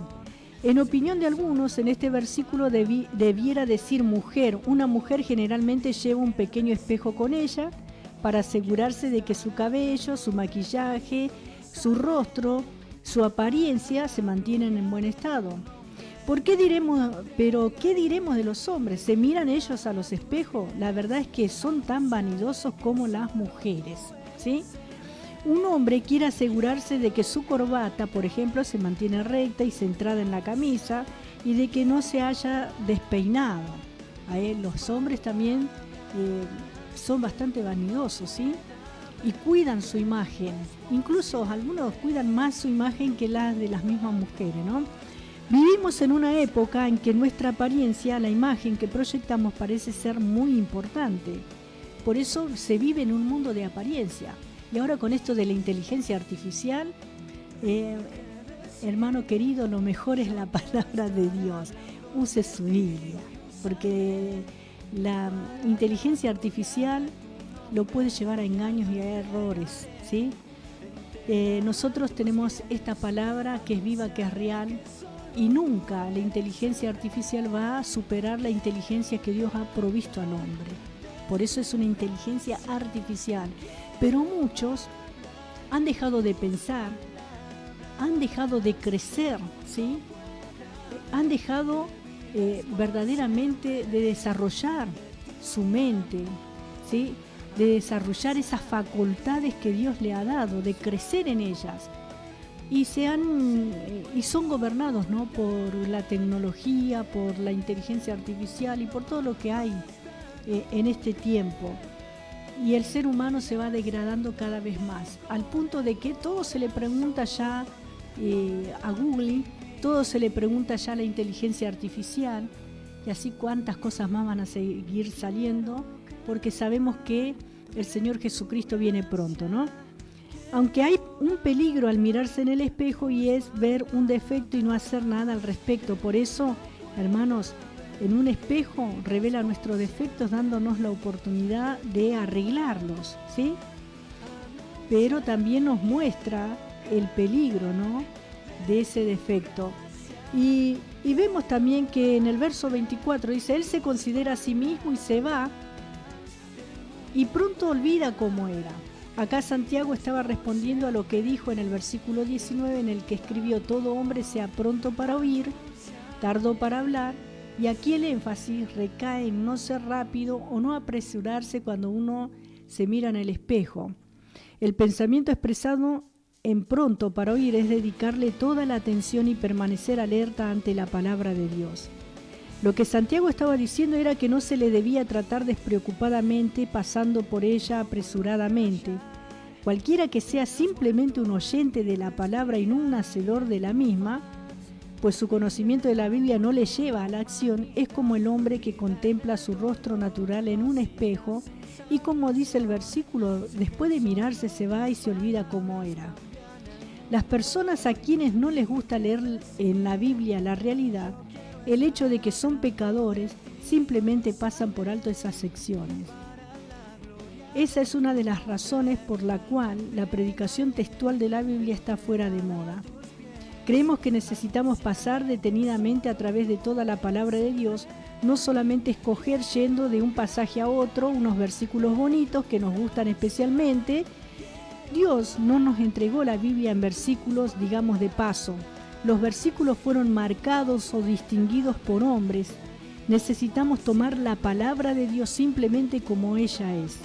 En opinión de algunos, en este versículo debiera decir mujer. Una mujer generalmente lleva un pequeño espejo con ella para asegurarse de que su cabello, su maquillaje, su rostro, su apariencia se mantienen en buen estado. ¿Qué diremos de los hombres? ¿Se miran ellos a los espejos? La verdad es que son tan vanidosos como las mujeres, ¿sí? Un hombre quiere asegurarse de que su corbata, por ejemplo, se mantiene recta y centrada en la camisa y de que no se haya despeinado. Los hombres también son bastante vanidosos, ¿sí? Y cuidan su imagen. Incluso algunos cuidan más su imagen que la de las mismas mujeres, ¿no? Vivimos en una época en que nuestra apariencia, la imagen que proyectamos, parece ser muy importante. Por eso se vive en un mundo de apariencia. Y ahora con esto de la inteligencia artificial, hermano querido, lo mejor es la palabra de Dios. Use su Biblia, porque la inteligencia artificial lo puede llevar a engaños y a errores, ¿sí? Nosotros tenemos esta palabra que es viva, que es real, y nunca la inteligencia artificial va a superar la inteligencia que Dios ha provisto al hombre. Por eso es una inteligencia artificial. Pero muchos han dejado de pensar, han dejado de crecer, ¿sí? Han dejado verdaderamente de desarrollar su mente, ¿sí? De desarrollar esas facultades que Dios le ha dado, de crecer en ellas. Y son gobernados, ¿no?, por la tecnología, por la inteligencia artificial y por todo lo que hay en este tiempo. Y el ser humano se va degradando cada vez más, al punto de que todo se le pregunta ya a Google, todo se le pregunta ya a la inteligencia artificial, y así cuántas cosas más van a seguir saliendo, porque sabemos que el Señor Jesucristo viene pronto, ¿no? Aunque hay un peligro al mirarse en el espejo, y es ver un defecto y no hacer nada al respecto. Por eso, hermanos, en un espejo revela nuestros defectos, dándonos la oportunidad de arreglarlos, ¿sí? Pero también nos muestra el peligro, ¿no?, de ese defecto. Y vemos también que en el verso 24 dice: Él se considera a sí mismo y se va, y pronto olvida cómo era. Acá Santiago estaba respondiendo a lo que dijo en el versículo 19, en el que escribió: todo hombre sea pronto para oír, tardo para hablar. Y aquí el énfasis recae en no ser rápido o no apresurarse cuando uno se mira en el espejo. El pensamiento expresado en pronto para oír es dedicarle toda la atención y permanecer alerta ante la palabra de Dios. Lo que Santiago estaba diciendo era que no se le debía tratar despreocupadamente, pasando por ella apresuradamente. Cualquiera que sea simplemente un oyente de la palabra y no un hacedor de la misma, pues su conocimiento de la Biblia no le lleva a la acción, es como el hombre que contempla su rostro natural en un espejo y, como dice el versículo, después de mirarse se va y se olvida cómo era. Las personas a quienes no les gusta leer en la Biblia la realidad, el hecho de que son pecadores, simplemente pasan por alto esas secciones. Esa es una de las razones por la cual la predicación textual de la Biblia está fuera de moda. Creemos que necesitamos pasar detenidamente a través de toda la palabra de Dios, no solamente escoger yendo de un pasaje a otro unos versículos bonitos que nos gustan especialmente. Dios no nos entregó la Biblia en versículos, digamos, de paso. Los versículos fueron marcados o distinguidos por hombres. Necesitamos tomar la palabra de Dios simplemente como ella es.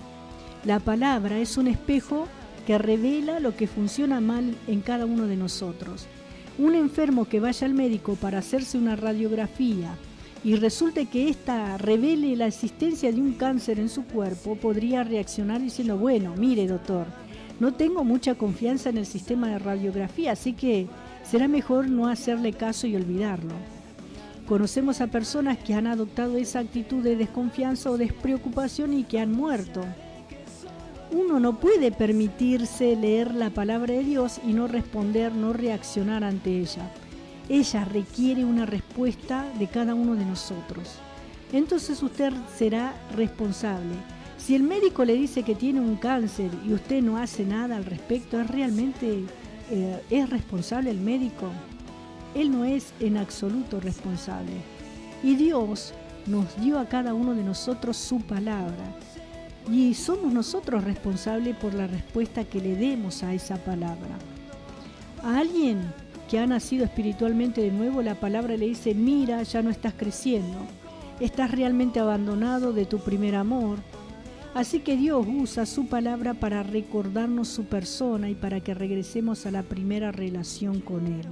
La palabra es un espejo que revela lo que funciona mal en cada uno de nosotros. Un enfermo que vaya al médico para hacerse una radiografía y resulte que ésta revele la existencia de un cáncer en su cuerpo, podría reaccionar diciendo: bueno, mire, doctor, no tengo mucha confianza en el sistema de radiografía, así que será mejor no hacerle caso y olvidarlo. Conocemos a personas que han adoptado esa actitud de desconfianza o despreocupación y que han muerto. Uno no puede permitirse leer la palabra de Dios y no responder, no reaccionar ante ella. Ella requiere una respuesta de cada uno de nosotros. Entonces usted será responsable. Si el médico le dice que tiene un cáncer y usted no hace nada al respecto, ¿es realmente es responsable el médico? Él no es en absoluto responsable. Y Dios nos dio a cada uno de nosotros su palabra. Y somos nosotros responsables por la respuesta que le demos a esa palabra. A alguien que ha nacido espiritualmente de nuevo, la palabra le dice: mira, ya no estás creciendo, estás realmente abandonado de tu primer amor. Así que Dios usa su palabra para recordarnos su persona y para que regresemos a la primera relación con Él.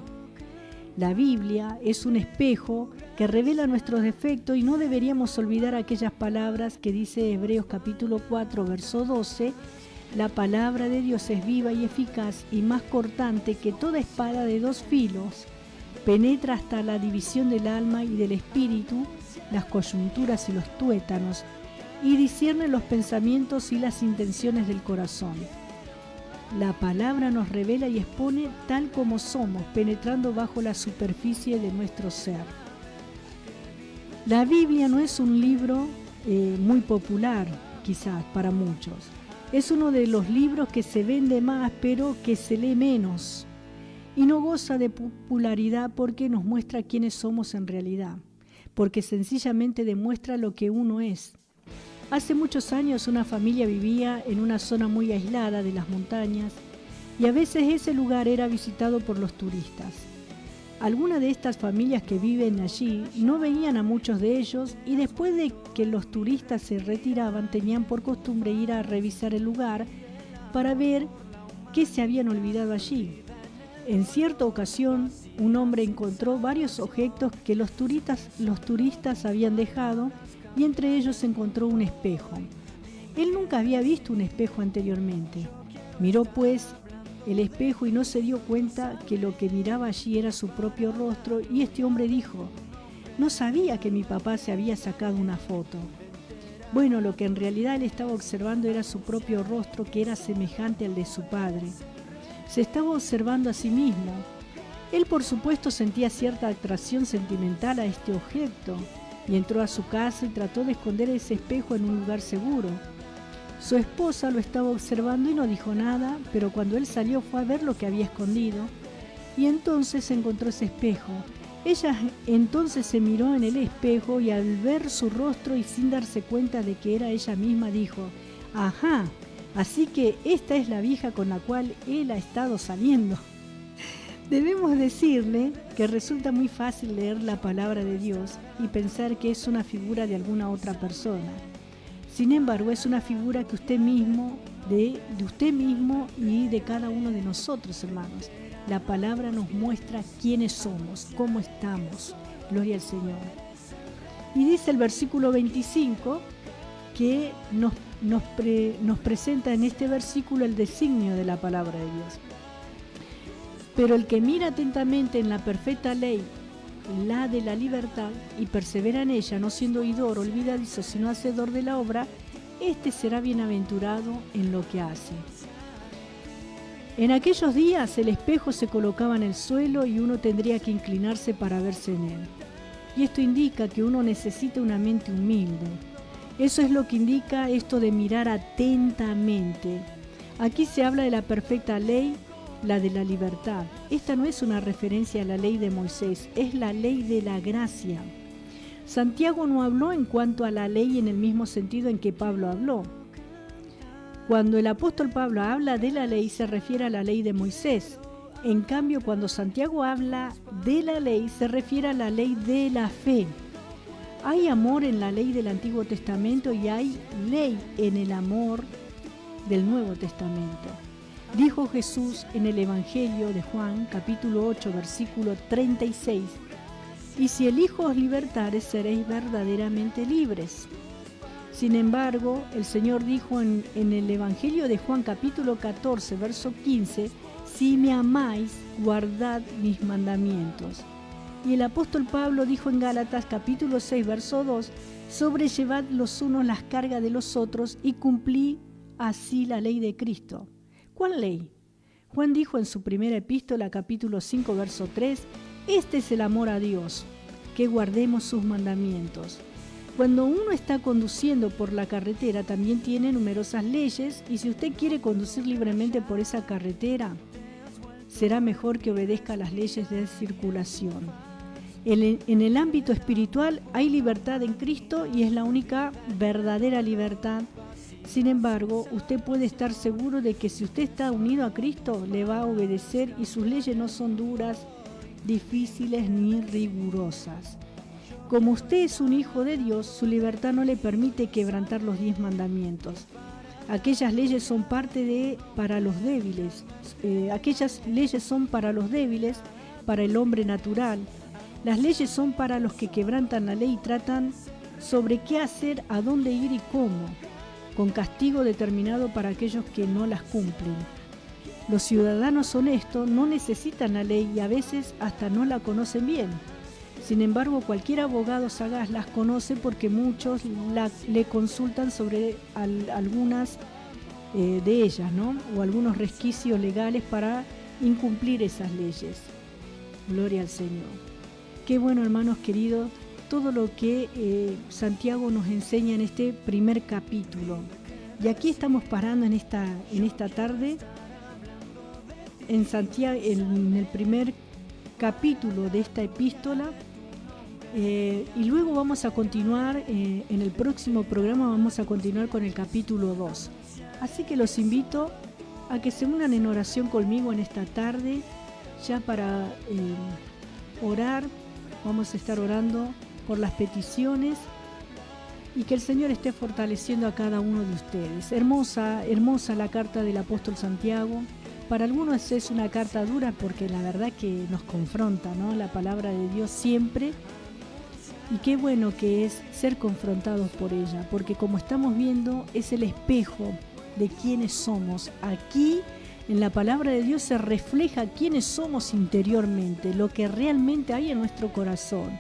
La Biblia es un espejo que revela nuestros defectos y no deberíamos olvidar aquellas palabras que dice Hebreos capítulo 4, verso 12: la palabra de Dios es viva y eficaz y más cortante que toda espada de dos filos, penetra hasta la división del alma y del espíritu, las coyunturas y los tuétanos, y discierne los pensamientos y las intenciones del corazón. La palabra nos revela y expone tal como somos, penetrando bajo la superficie de nuestro ser. La Biblia no es un libro muy popular, quizás, para muchos. Es uno de los libros que se vende más, pero que se lee menos. y no goza de popularidad porque nos muestra quiénes somos en realidad, porque sencillamente demuestra lo que uno es. Hace muchos años una familia vivía en una zona muy aislada de las montañas y a veces ese lugar era visitado por los turistas. Algunas de estas familias que viven allí no veían a muchos de ellos y después de que los turistas se retiraban tenían por costumbre ir a revisar el lugar para ver qué se habían olvidado allí. En cierta ocasión, un hombre encontró varios objetos que los turistas habían dejado y entre ellos encontró un espejo. Él nunca había visto un espejo anteriormente. Miró pues el espejo y no se dio cuenta que lo que miraba allí era su propio rostro y este hombre dijo: no sabía que mi papá se había sacado una foto. Bueno, lo que en realidad él estaba observando era su propio rostro, que era semejante al de su padre. Se estaba observando a sí mismo. Él, por supuesto, sentía cierta atracción sentimental a este objeto y entró a su casa y trató de esconder ese espejo en un lugar seguro. Su esposa lo estaba observando y no dijo nada, pero cuando él salió fue a ver lo que había escondido y entonces encontró ese espejo. Ella entonces se miró en el espejo y al ver su rostro y sin darse cuenta de que era ella misma dijo: ajá, así que esta es la vieja con la cual él ha estado saliendo. Debemos decirle que resulta muy fácil leer la palabra de Dios y pensar que es una figura de alguna otra persona. Sin embargo, es una figura que usted mismo, de usted mismo y de cada uno de nosotros, hermanos. La palabra nos muestra quiénes somos, cómo estamos. Gloria al Señor. Y dice el versículo 25 que nos presenta en este versículo el designio de la palabra de Dios. Pero el que mira atentamente en la perfecta ley, la de la libertad, y persevera en ella, no siendo oidor, olvidadizo, sino hacedor de la obra, este será bienaventurado en lo que hace. En aquellos días el espejo se colocaba en el suelo y uno tendría que inclinarse para verse en él. Y esto indica que uno necesita una mente humilde. Eso es lo que indica esto de mirar atentamente. Aquí se habla de la perfecta ley, la de la libertad. Esta no es una referencia a la ley de Moisés, es la ley de la gracia. Santiago no habló en cuanto a la ley en el mismo sentido en que Pablo habló. Cuando el apóstol Pablo habla de la ley se refiere a la ley de Moisés. En cambio, cuando Santiago habla de la ley se refiere a la ley de la fe. Hay amor en la ley del Antiguo Testamento y hay ley en el amor del Nuevo Testamento. Dijo Jesús en el Evangelio de Juan, capítulo 8, versículo 36, y si el Hijo os libertare, seréis verdaderamente libres. Sin embargo, el Señor dijo en el Evangelio de Juan, capítulo 14, verso 15, si me amáis, guardad mis mandamientos. Y el apóstol Pablo dijo en Gálatas, capítulo 6, verso 2, sobrellevad los unos las cargas de los otros y cumplí así la ley de Cristo. ¿Cuál ley? Juan dijo en su primera epístola, capítulo 5, verso 3, este es el amor a Dios, que guardemos sus mandamientos. Cuando uno está conduciendo por la carretera también tiene numerosas leyes y si usted quiere conducir libremente por esa carretera, será mejor que obedezca las leyes de circulación. En el ámbito espiritual hay libertad en Cristo y es la única verdadera libertad. Sin embargo, usted puede estar seguro de que si usted está unido a Cristo, le va a obedecer y sus leyes no son duras, difíciles ni rigurosas. Como usted es un hijo de Dios, su libertad no le permite quebrantar los 10 mandamientos. Aquellas leyes son para los débiles. Aquellas leyes son para los débiles, para el hombre natural. Las leyes son para los que quebrantan la ley y tratan sobre qué hacer, a dónde ir y cómo, con castigo determinado para aquellos que no las cumplen. Los ciudadanos honestos no necesitan la ley y a veces hasta no la conocen bien. Sin embargo, cualquier abogado sagaz las conoce porque muchos le consultan sobre algunas de ellas, ¿no? O algunos resquicios legales para incumplir esas leyes. Gloria al Señor. Qué bueno, hermanos queridos, todo lo que Santiago nos enseña en este primer capítulo. Y aquí estamos parando en esta tarde en Santiago, en el primer capítulo de esta epístola, y luego vamos a continuar, en el próximo programa vamos a continuar con el capítulo 2. Así que los invito a que se unan en oración conmigo en esta tarde, ya para orar. Vamos a estar orando por las peticiones y que el Señor esté fortaleciendo a cada uno de ustedes. Hermosa, hermosa la carta del apóstol Santiago. Para algunos es una carta dura porque la verdad que nos confronta, ¿no? La palabra de Dios siempre. Y qué bueno que es ser confrontados por ella, porque como estamos viendo es el espejo de quiénes somos. Aquí en la palabra de Dios se refleja quiénes somos interiormente, lo que realmente hay en nuestro corazón.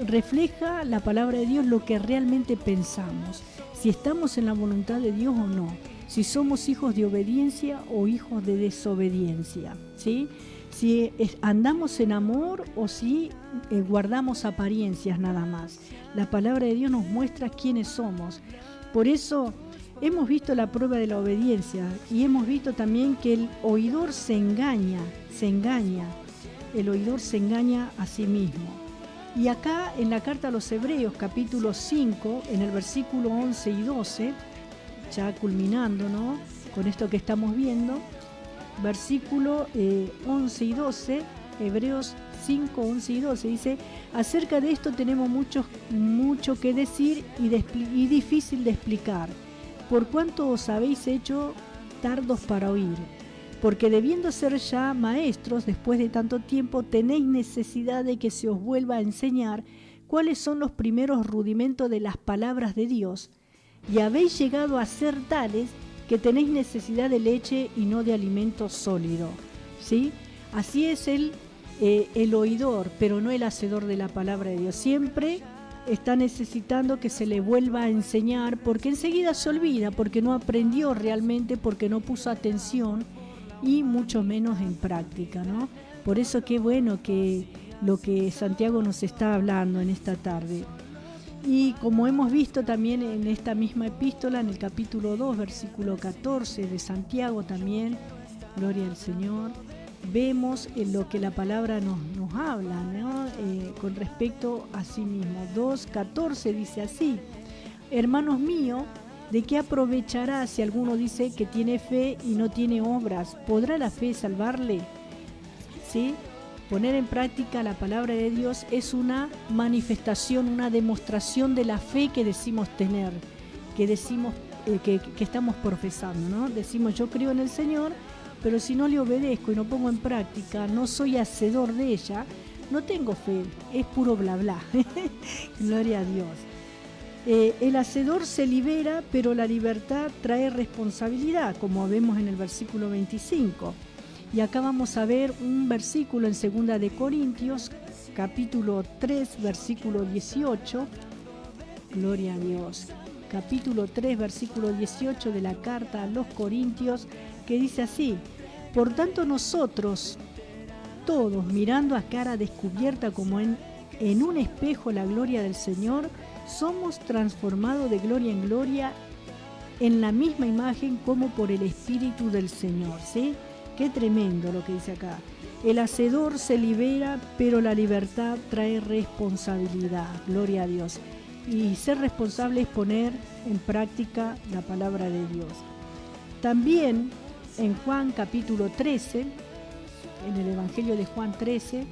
Refleja la palabra de Dios lo que realmente pensamos, si estamos en la voluntad de Dios o no, si somos hijos de obediencia o hijos de desobediencia, ¿sí? Si andamos en amor o si guardamos apariencias nada más. La palabra de Dios nos muestra quiénes somos. Por eso hemos visto la prueba de la obediencia y hemos visto también que el oidor se engaña, el oidor se engaña a sí mismo. Y acá en la carta a los Hebreos, capítulo 5, en el versículo 11 y 12, ya culminando, ¿no?, con esto que estamos viendo, versículo 11 y 12, Hebreos 5, 11 y 12, dice: acerca de esto tenemos mucho que decir y difícil de explicar, por cuanto os habéis hecho tardos para oír, porque debiendo ser ya maestros después de tanto tiempo, tenéis necesidad de que se os vuelva a enseñar cuáles son los primeros rudimentos de las palabras de Dios, y habéis llegado a ser tales que tenéis necesidad de leche y no de alimento sólido, ¿sí? Así es el oidor, pero no el hacedor de la palabra de Dios. Siempre está necesitando que se le vuelva a enseñar, porque enseguida se olvida, porque no aprendió realmente, porque no puso atención y mucho menos en práctica, ¿no? Por eso qué bueno que lo que Santiago nos está hablando en esta tarde. Y como hemos visto también en esta misma epístola, en el capítulo 2, versículo 14 de Santiago también, gloria al Señor, vemos en lo que la palabra nos habla, ¿no? Con respecto a sí mismo. 2:14 dice así: hermanos míos, ¿de qué aprovechará si alguno dice que tiene fe y no tiene obras? ¿Podrá la fe salvarle? ¿Sí? Poner en práctica la palabra de Dios es una manifestación, una demostración de la fe que decimos tener, que decimos que estamos profesando, ¿no? Decimos: yo creo en el Señor, pero si no le obedezco y no pongo en práctica, no soy hacedor de ella, no tengo fe, es puro bla bla. Gloria a Dios. El hacedor se libera, pero la libertad trae responsabilidad, como vemos en el versículo 25. Y acá vamos a ver un versículo en 2 de Corintios, capítulo 3, versículo 18. Gloria a Dios. Capítulo 3, versículo 18 de la carta a los Corintios, que dice así: por tanto nosotros, todos, mirando a cara descubierta como en un espejo la gloria del Señor, somos transformados de gloria en gloria en la misma imagen como por el Espíritu del Señor, ¿sí? Qué tremendo lo que dice acá. El hacedor se libera, pero la libertad trae responsabilidad. Gloria a Dios. Y ser responsable es poner en práctica la palabra de Dios. También en Juan capítulo 13, en el Evangelio de Juan 13,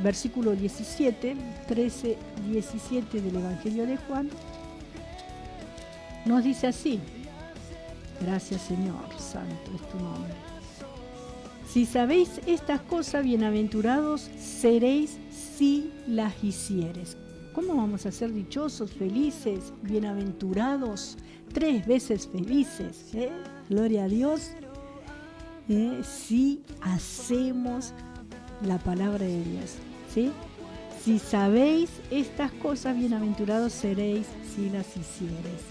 versículo 17, 13, 17 del Evangelio de Juan, nos dice así: gracias Señor, santo es tu nombre. Si sabéis estas cosas, bienaventurados seréis si las hicieres. ¿Cómo vamos a ser dichosos, felices, bienaventurados, 3 veces felices? Gloria a Dios. Si hacemos la palabra de Dios, ¿sí? Si sabéis estas cosas, bienaventurados seréis si las hicieres.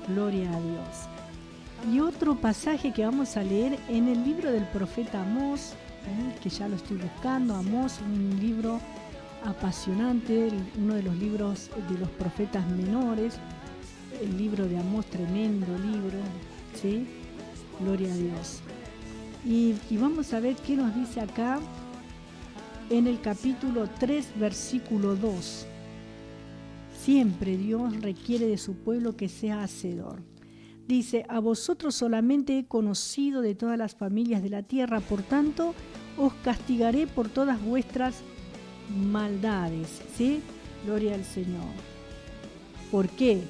Gloria a Dios. Y otro pasaje que vamos a leer en el libro del profeta Amós, que ya lo estoy buscando. Amós, un libro apasionante, uno de los libros de los profetas menores. El libro de Amós, tremendo libro, ¿sí? Gloria a Dios. Y vamos a ver qué nos dice acá en el capítulo 3, versículo 2. Siempre Dios requiere de su pueblo que sea hacedor. Dice, a vosotros solamente he conocido de todas las familias de la tierra, por tanto, os castigaré por todas vuestras maldades. ¿Sí? Gloria al Señor. ¿Por qué?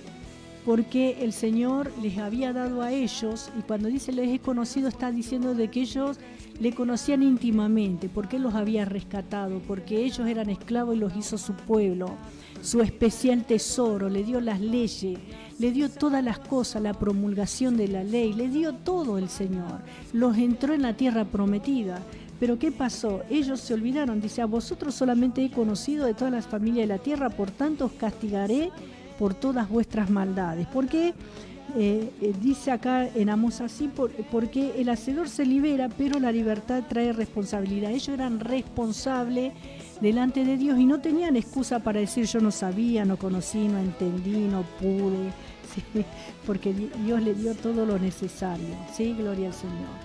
Porque el Señor les había dado a ellos, y cuando dice les he conocido, está diciendo de que ellos le conocían íntimamente, porque Él los había rescatado, porque ellos eran esclavos y los hizo su pueblo, su especial tesoro, le dio las leyes, le dio todas las cosas, la promulgación de la ley, le dio todo el Señor, los entró en la tierra prometida. Pero ¿qué pasó? Ellos se olvidaron, dice, a vosotros solamente he conocido de todas las familias de la tierra, por tanto os castigaré por todas vuestras maldades. ¿Por qué? Dice acá en Amós así, porque el hacedor se libera, pero la libertad trae responsabilidad. Ellos eran responsables delante de Dios y no tenían excusa para decir yo no sabía, no conocí, no entendí, no pude, ¿sí? Porque Dios le dio todo lo necesario. ¿Sí? Gloria al Señor.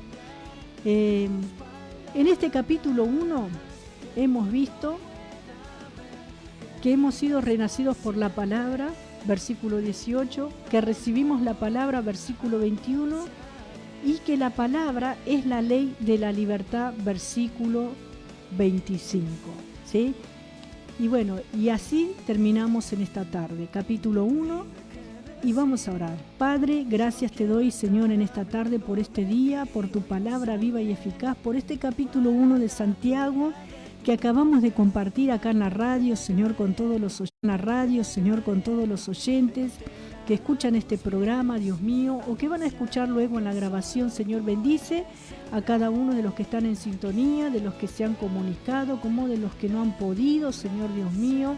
En este capítulo 1 hemos visto que hemos sido renacidos por la palabra, versículo 18, que recibimos la palabra, versículo 21, y que la palabra es la ley de la libertad, versículo 25. ¿Sí? Y bueno, y así terminamos en esta tarde, capítulo 1, y vamos a orar. Padre, gracias te doy, Señor, en esta tarde por este día, por tu palabra viva y eficaz, por este capítulo 1 de Santiago, que acabamos de compartir acá en la radio, Señor, con todos los oyentes que escuchan este programa, Dios mío, o que van a escuchar luego en la grabación. Señor, bendice a cada uno de los que están en sintonía, de los que se han comunicado, como de los que no han podido, Señor Dios mío.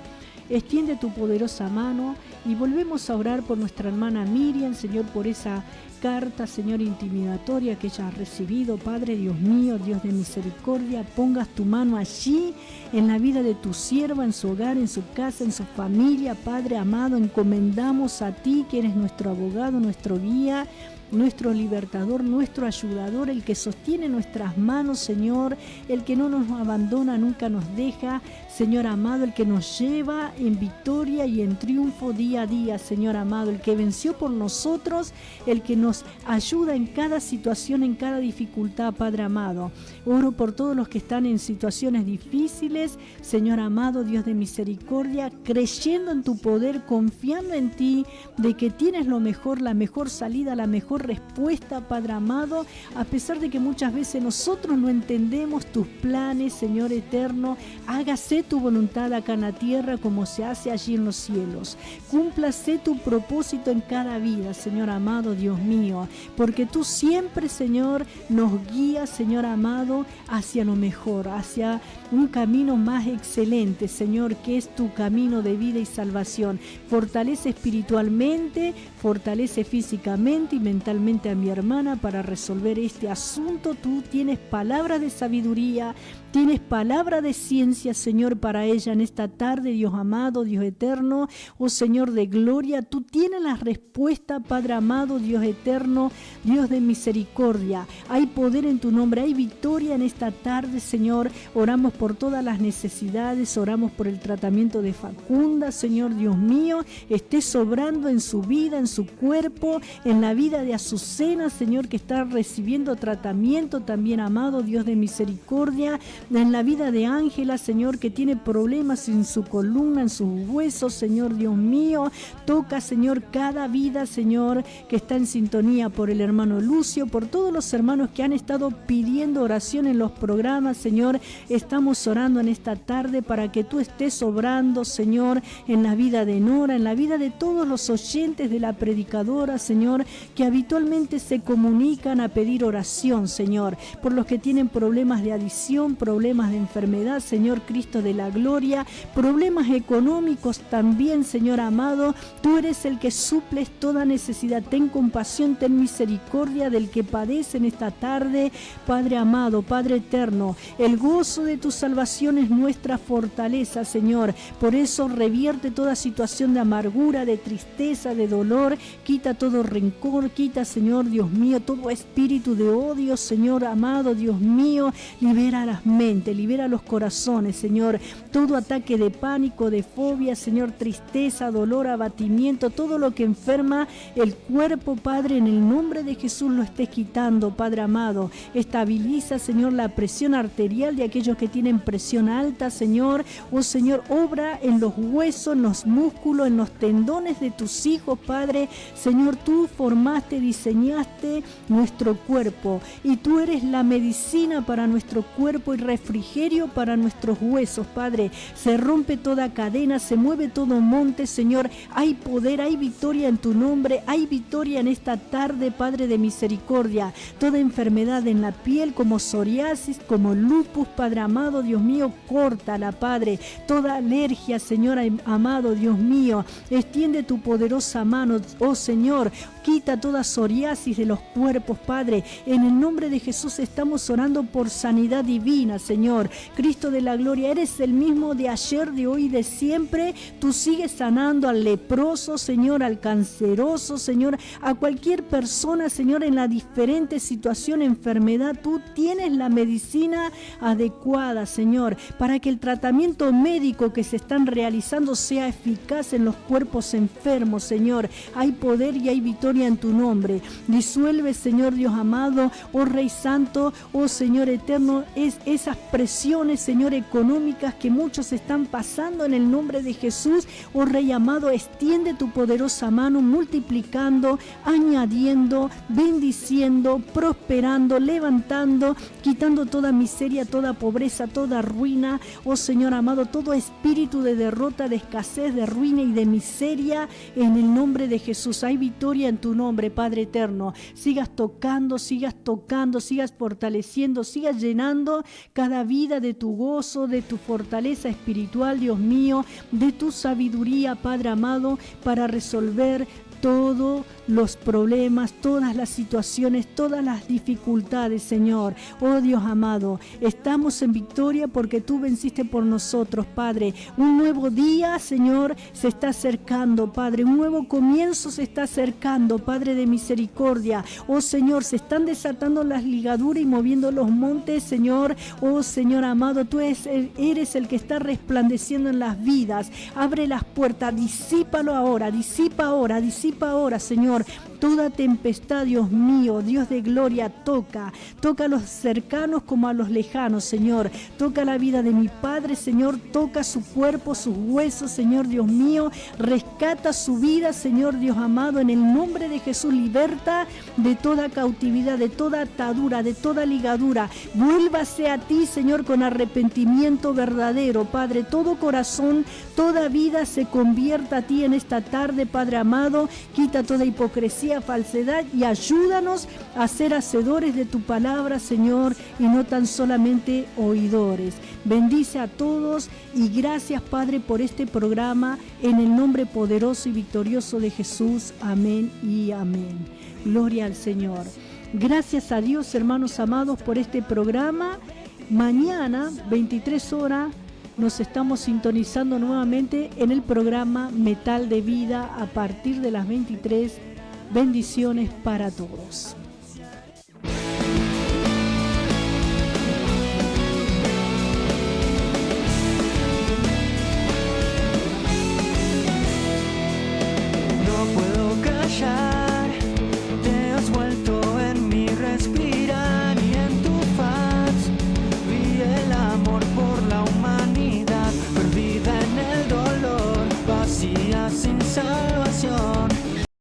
Extiende tu poderosa mano y volvemos a orar por nuestra hermana Miriam, Señor, por esa carta, Señor, intimidatoria que ella ha recibido. Padre Dios mío, Dios de misericordia, pongas tu mano allí en la vida de tu sierva, en su hogar, en su casa, en su familia. Padre amado, encomendamos a ti, que eres nuestro abogado, nuestro guía, nuestro libertador, nuestro ayudador, el que sostiene nuestras manos, Señor, el que no nos abandona, nunca nos deja, Señor amado, el que nos lleva en victoria y en triunfo día a día, Señor amado, el que venció por nosotros, el que nos ayuda en cada situación, en cada dificultad, Padre amado. Oro por todos los que están en situaciones difíciles, Señor amado, Dios de misericordia, creyendo en tu poder, confiando en ti, de que tienes lo mejor, la mejor salida, la mejor respuesta, Padre amado, a pesar de que muchas veces nosotros no entendemos tus planes, Señor eterno. Hágase tu voluntad acá en la tierra como se hace allí en los cielos. Cúmplase tu propósito en cada vida, Señor amado, Dios mío, porque tú siempre, Señor, nos guías, Señor amado, hacia lo mejor, hacia un camino más excelente, Señor, que es tu camino de vida y salvación. Fortalece espiritualmente, fortalece físicamente y mentalmente a mi hermana para resolver este asunto. Tú tienes palabra de sabiduría, tienes palabra de ciencia, Señor, para ella en esta tarde, Dios amado, Dios eterno, oh Señor de gloria, tú tienes la respuesta, Padre amado, Dios eterno, Dios de misericordia. Hay poder en tu nombre, hay victoria en esta tarde, Señor. Oramos por todas las necesidades, oramos por el tratamiento de Facunda, Señor Dios mío, esté sobrando en su vida, en su cuerpo, en la vida de Azucena, Señor, que está recibiendo tratamiento también, amado Dios de misericordia, en la vida de Ángela, Señor, que tiene problemas en su columna, en sus huesos, Señor Dios mío. Toca, Señor, cada vida, Señor, que está en sintonía, por el hermano Lucio, por todos los hermanos que han estado pidiendo oración en los programas, Señor. Estamos orando en esta tarde para que tú estés obrando, Señor, en la vida de Nora, en la vida de todos los oyentes de la predicadora, Señor, que habitualmente se comunican a pedir oración, Señor, por los que tienen problemas de adicción, problemas problemas de enfermedad, Señor Cristo de la gloria, problemas económicos también, Señor amado. Tú eres el que suples toda necesidad. Ten compasión, ten misericordia del que padece en esta tarde, Padre amado, Padre eterno. El gozo de tu salvación es nuestra fortaleza, Señor. Por eso revierte toda situación de amargura, de tristeza, de dolor. Quita todo rencor, quita, Señor Dios mío, todo espíritu de odio, Señor amado, Dios mío. Libera las mentes, libera los corazones, Señor. Todo ataque de pánico, de fobia, Señor, tristeza, dolor, abatimiento, todo lo que enferma el cuerpo, Padre, en el nombre de Jesús lo estés quitando, Padre amado. Estabiliza, Señor, la presión arterial de aquellos que tienen presión alta, Señor. Oh, Señor, obra en los huesos, en los músculos, en los tendones de tus hijos, Padre. Señor, tú formaste, diseñaste nuestro cuerpo y tú eres la medicina para nuestro cuerpo y refrigerio para nuestros huesos, Padre. Se rompe toda cadena, se mueve todo monte, Señor. Hay poder, hay victoria en tu nombre, hay victoria en esta tarde, Padre de misericordia. Toda enfermedad en la piel como psoriasis, como lupus, Padre amado, Dios mío, córtala, Padre. Toda alergia, Señor amado, Dios mío, extiende tu poderosa mano, oh Señor. Quita toda psoriasis de los cuerpos, Padre. En el nombre de Jesús estamos orando por sanidad divina, Señor. Cristo de la gloria, eres el mismo de ayer, de hoy y de siempre. Tú sigues sanando al leproso, Señor, al canceroso, Señor, a cualquier persona, Señor, en la diferente situación, enfermedad. Tú tienes la medicina adecuada, Señor, para que el tratamiento médico que se están realizando sea eficaz en los cuerpos enfermos, Señor. Hay poder y hay victoria en tu nombre. Disuelve, Señor Dios amado, oh Rey Santo, oh Señor eterno, esas presiones, Señor, económicas que muchos están pasando en el nombre de Jesús. Oh Rey amado, extiende tu poderosa mano, multiplicando, añadiendo, bendiciendo, prosperando, levantando, quitando toda miseria, toda pobreza, toda ruina. Oh Señor amado, todo espíritu de derrota, de escasez, de ruina y de miseria, en el nombre de Jesús. Hay victoria en tu nombre, Padre eterno. Sigas tocando, sigas fortaleciendo, sigas llenando cada vida de tu gozo, de tu fortaleza espiritual, Dios mío, de tu sabiduría, Padre amado, para resolver todos los problemas, todas las situaciones, todas las dificultades, Señor. Oh Dios amado, estamos en victoria porque tú venciste por nosotros, Padre. Un nuevo día, Señor, se está acercando, Padre. Un nuevo comienzo se está acercando, Padre de misericordia. Oh Señor, se están desatando las ligaduras y moviendo los montes, Señor. Oh Señor amado, tú eres el que está resplandeciendo en las vidas. Abre las puertas, disípalo ahora, disipa ahora, Señor. Toda tempestad, Dios mío, Dios de gloria, toca a los cercanos como a los lejanos, Señor. Toca la vida de mi padre, Señor. Toca su cuerpo, sus huesos, Señor Dios mío. Rescata su vida, Señor Dios amado. En el nombre de Jesús, liberta de toda cautividad, de toda atadura, de toda ligadura. Vuélvase a ti, Señor, con arrepentimiento verdadero, Padre. Todo corazón, toda vida se convierta a ti en esta tarde, Padre amado. Quita toda hipocresía, falsedad y ayúdanos a ser hacedores de tu palabra, Señor, y no tan solamente oidores. Bendice a todos y gracias, Padre, por este programa, en el nombre poderoso y victorioso de Jesús. Amén y amén. Gloria al Señor. Gracias a Dios, hermanos amados, por este programa. Mañana, 23 horas, nos estamos sintonizando nuevamente en el programa Metal de Vida a partir de las 23. Bendiciones para todos.